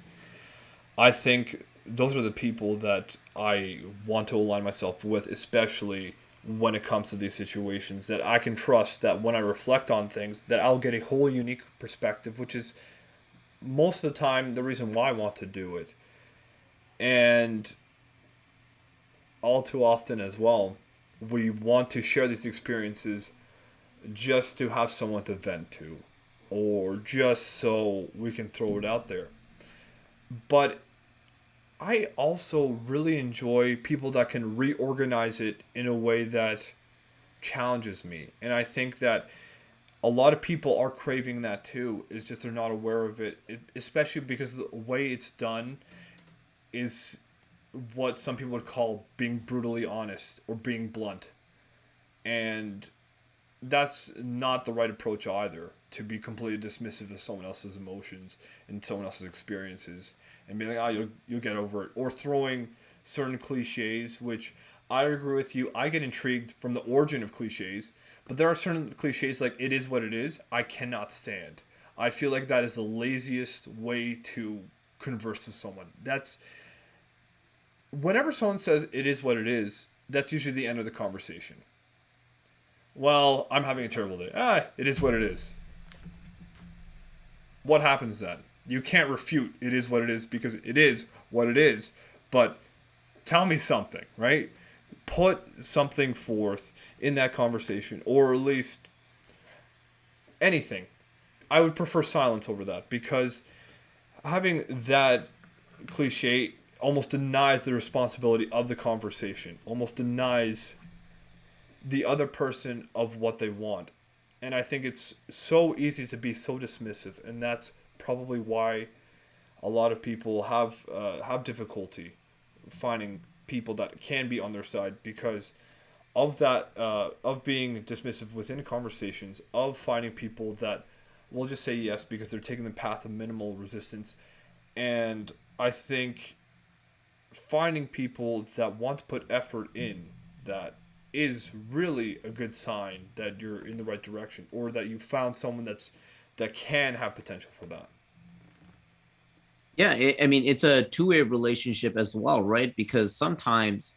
I think those are the people that I want to align myself with, especially when it comes to these situations, that I can trust that when I reflect on things that I'll get a whole unique perspective, which is most of the time the reason why I want to do it. And all too often as well, we want to share these experiences just to have someone to vent to or just so we can throw it out there. But I also really enjoy people that can reorganize it in a way that challenges me. And I think that a lot of people are craving that too. It's just they're not aware of it, especially because the way it's done is what some people would call being brutally honest or being blunt. And that's not the right approach either, to be completely dismissive of someone else's emotions and someone else's experiences and be like, oh, you'll get over it. Or throwing certain cliches, which I agree with you. I get intrigued from the origin of cliches, but there are certain cliches like it is what it is, I cannot stand. I feel like that is the laziest way to converse with someone. That's whenever someone says it is what it is, that's usually the end of the conversation. Well, I'm having a terrible day. It is what it is. What happens then? You can't refute it is what it is because it is what it is. But tell me something, right? Put something forth in that conversation, or at least anything. I would prefer silence over that, because having that cliche almost denies the responsibility of the conversation, almost denies the other person of what they want. And I think it's so easy to be so dismissive, and that's probably why a lot of people have difficulty finding people that can be on their side, because of that, of being dismissive within conversations, of finding people that will just say yes because they're taking the path of minimal resistance. And I think finding people that want to put effort in, that is really a good sign that you're in the right direction, or that you found someone that can have potential for that. Yeah, I mean, it's a two-way relationship as well, right? Because sometimes,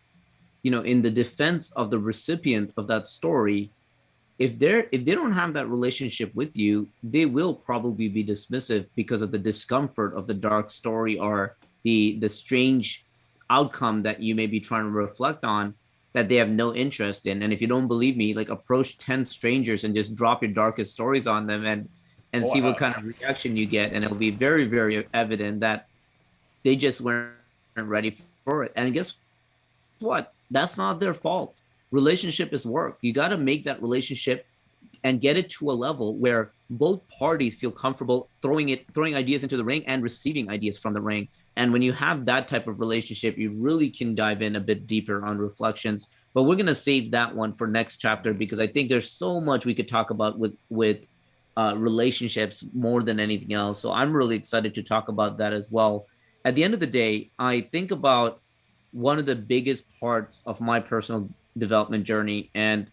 in the defense of the recipient of that story, if they don't have that relationship with you, they will probably be dismissive because of the discomfort of the dark story, or the strange outcome that you may be trying to reflect on, that they have no interest in. And if you don't believe me, like, approach 10 strangers and just drop your darkest stories on them, and Oh, I see what have. kind of reaction you get, and it'll be very, very evident that they just weren't ready for it. And guess what? That's not their fault. Relationship is work. You got to make that relationship and get it to a level where both parties feel comfortable throwing ideas into the ring and receiving ideas from the ring. And when you have that type of relationship, you really can dive in a bit deeper on reflections. But we're gonna save that one for next chapter, because I think there's so much we could talk about with relationships more than anything else. So I'm really excited to talk about that as well. At the end of the day, I think about one of the biggest parts of my personal development journey, and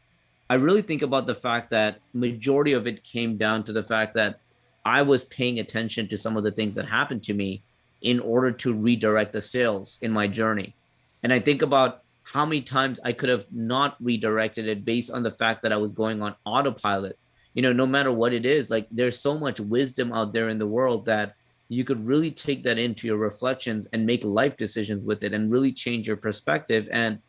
I really think about the fact that majority of it came down to the fact that I was paying attention to some of the things that happened to me in order to redirect the sales in my journey. And I think about how many times I could have not redirected it based on the fact that I was going on autopilot. No matter what it is, like, there's so much wisdom out there in the world that you could really take that into your reflections and make life decisions with it and really change your perspective. And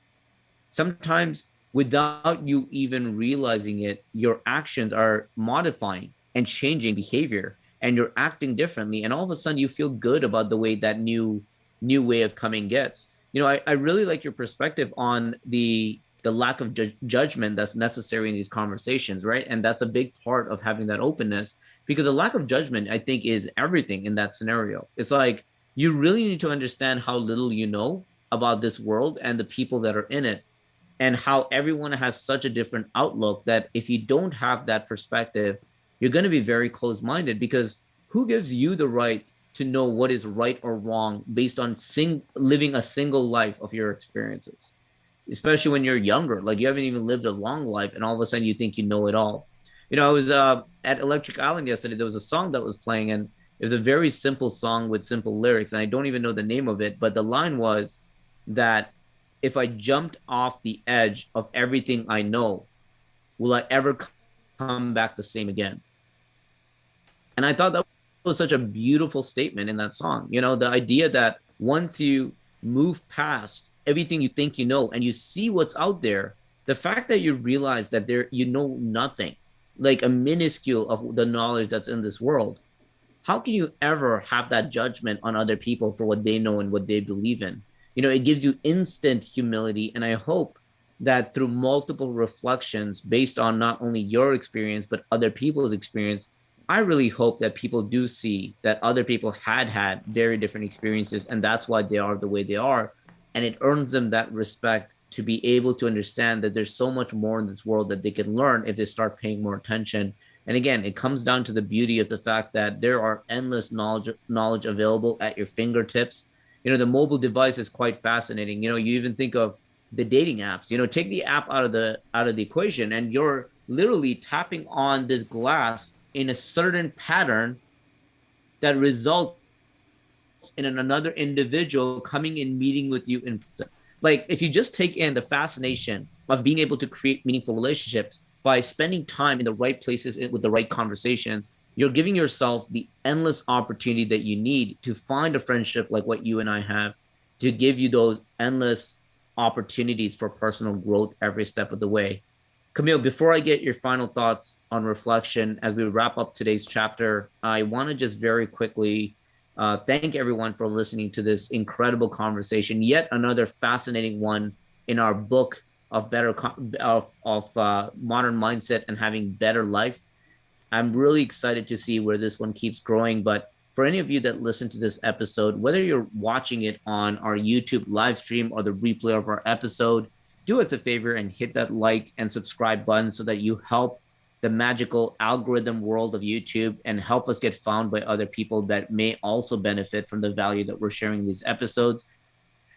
sometimes, without you even realizing it, your actions are modifying and changing behavior, and you're acting differently, and all of a sudden you feel good about the way that new way of coming gets. I really like your perspective on the lack of judgment that's necessary in these conversations, right? And that's a big part of having that openness, because a lack of judgment, I think, is everything in that scenario. It's like, you really need to understand how little you know about this world and the people that are in it, and how everyone has such a different outlook, that if you don't have that perspective, you're going to be very closed-minded, because who gives you the right to know what is right or wrong based on living a single life of your experiences, especially when you're younger? Like, you haven't even lived a long life, and all of a sudden you think you know it all. I was at Electric Island yesterday. There was a song that was playing, and it was a very simple song with simple lyrics, and I don't even know the name of it, but the line was that, if I jumped off the edge of everything I know, will I ever come back the same again? And I thought that was such a beautiful statement in that song. The idea that once you move past everything you think you know and you see what's out there, the fact that you realize that you know nothing, like a minuscule of the knowledge that's in this world, how can you ever have that judgment on other people for what they know and what they believe in? It gives you instant humility. And I hope that through multiple reflections based on not only your experience, but other people's experience, I really hope that people do see that other people had very different experiences, and that's why they are the way they are. And it earns them that respect to be able to understand that there's so much more in this world that they can learn if they start paying more attention. And again, it comes down to the beauty of the fact that there are endless knowledge available at your fingertips. The mobile device is quite fascinating. You even think of the dating apps. Take the app out of the equation, and you're literally tapping on this glass in a certain pattern that results in another individual coming and meeting with you in person. Like, if you just take in the fascination of being able to create meaningful relationships by spending time in the right places with the right conversations, you're giving yourself the endless opportunity that you need to find a friendship like what you and I have, to give you those endless opportunities for personal growth every step of the way. Camille, before I get your final thoughts on reflection as we wrap up today's chapter, I want to just very quickly thank everyone for listening to this incredible conversation. Yet another fascinating one in our book of modern mindset and having better life. I'm really excited to see where this one keeps growing. But for any of you that listen to this episode, whether you're watching it on our YouTube live stream or the replay of our episode, do us a favor and hit that like and subscribe button so that you help the magical algorithm world of YouTube and help us get found by other people that may also benefit from the value that we're sharing these episodes.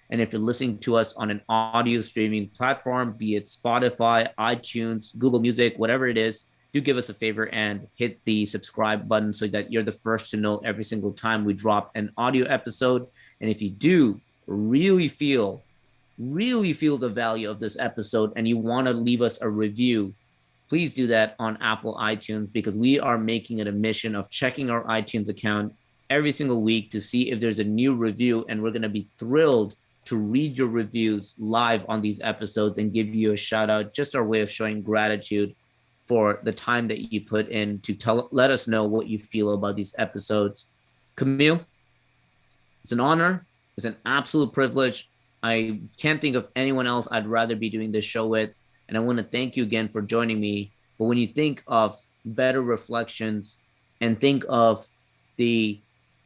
And if you're listening to us on an audio streaming platform, be it Spotify, iTunes, Google Music, whatever it is, do give us a favor and hit the subscribe button so that you're the first to know every single time we drop an audio episode. And if you do really feel, really feel the value of this episode and you want to leave us a review, please do that on Apple iTunes, because we are making it a mission of checking our iTunes account every single week to see if there's a new review. And we're going to be thrilled to read your reviews live on these episodes and give you a shout out, just our way of showing gratitude for the time that you put in to let us know what you feel about these episodes. Camille, it's an honor. It's an absolute privilege. I can't think of anyone else I'd rather be doing this show with. And I want to thank you again for joining me. But when you think of better reflections and think of the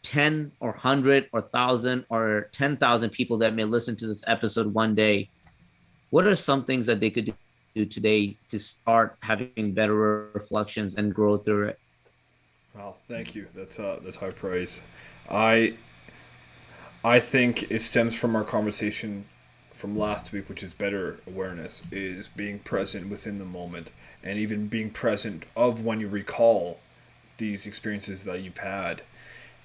10 or 100 or 1,000 or 10,000 people that may listen to this episode one day, what are some things that they could do today to start having better reflections and grow through it? Well, thank you. That's high praise. I I think it stems from our conversation from last week, which is better awareness, is being present within the moment, and even being present of when you recall these experiences that you've had,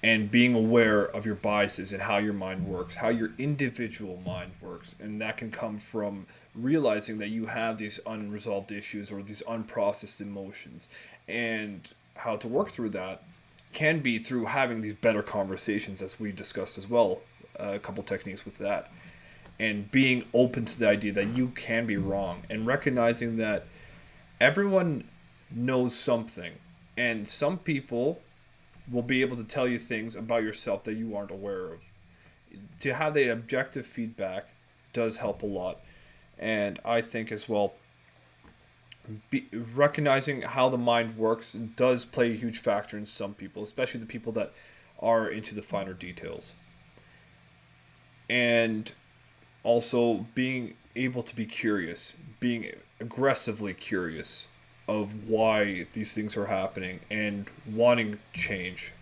and being aware of your biases and how your mind works, how your individual mind works. And that can come from realizing that you have these unresolved issues or these unprocessed emotions, and how to work through that can be through having these better conversations, as we discussed as well, a couple techniques with that, and being open to the idea that you can be wrong, and recognizing that everyone knows something, and some people will be able to tell you things about yourself that you aren't aware of. To have that objective feedback does help a lot. And I think as well, recognizing how the mind works does play a huge factor in some people, especially the people that are into the finer details. And also being able to be curious, being aggressively curious of why these things are happening, and wanting change,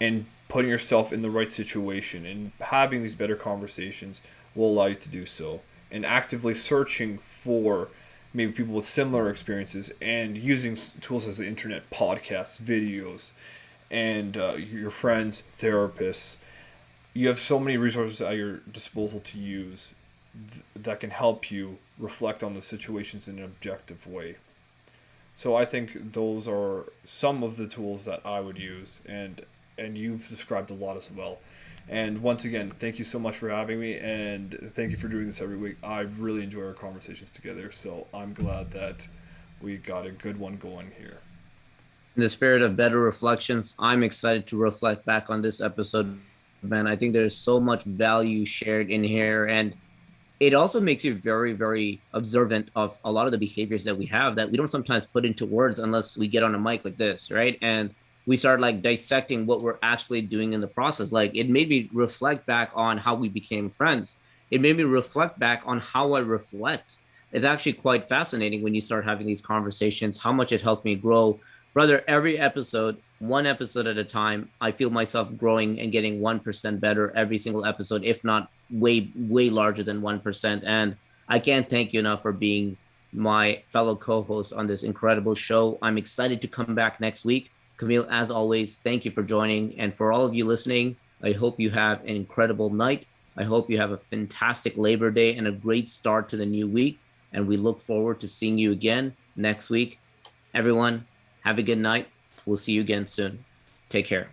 and putting yourself in the right situation, and having these better conversations will allow you to do so, and actively searching for maybe people with similar experiences, and using tools as the internet, podcasts, videos, and your friends, therapists. You have so many resources at your disposal to use that can help you reflect on the situations in an objective way. So I think those are some of the tools that I would use, and you've described a lot as well. And once again, thank you so much for having me, and thank you for doing this every week. I really enjoy our conversations together, so I'm glad that we got a good one going here. In the spirit of better reflections, I'm excited to reflect back on this episode, man. I think there's so much value shared in here, and it also makes you very, very observant of a lot of the behaviors that we have that we don't sometimes put into words unless we get on a mic like this, right? And we start like dissecting what we're actually doing in the process. Like, it made me reflect back on how we became friends. It made me reflect back on how I reflect. It's actually quite fascinating when you start having these conversations, how much it helped me grow. Brother, every episode, one episode at a time, I feel myself growing and getting 1% better every single episode, if not way, way larger than 1%. And I can't thank you enough for being my fellow co-host on this incredible show. I'm excited to come back next week. Camille, as always, thank you for joining. And for all of you listening, I hope you have an incredible night. I hope you have a fantastic Labor Day and a great start to the new week. And we look forward to seeing you again next week. Everyone, have a good night. We'll see you again soon. Take care.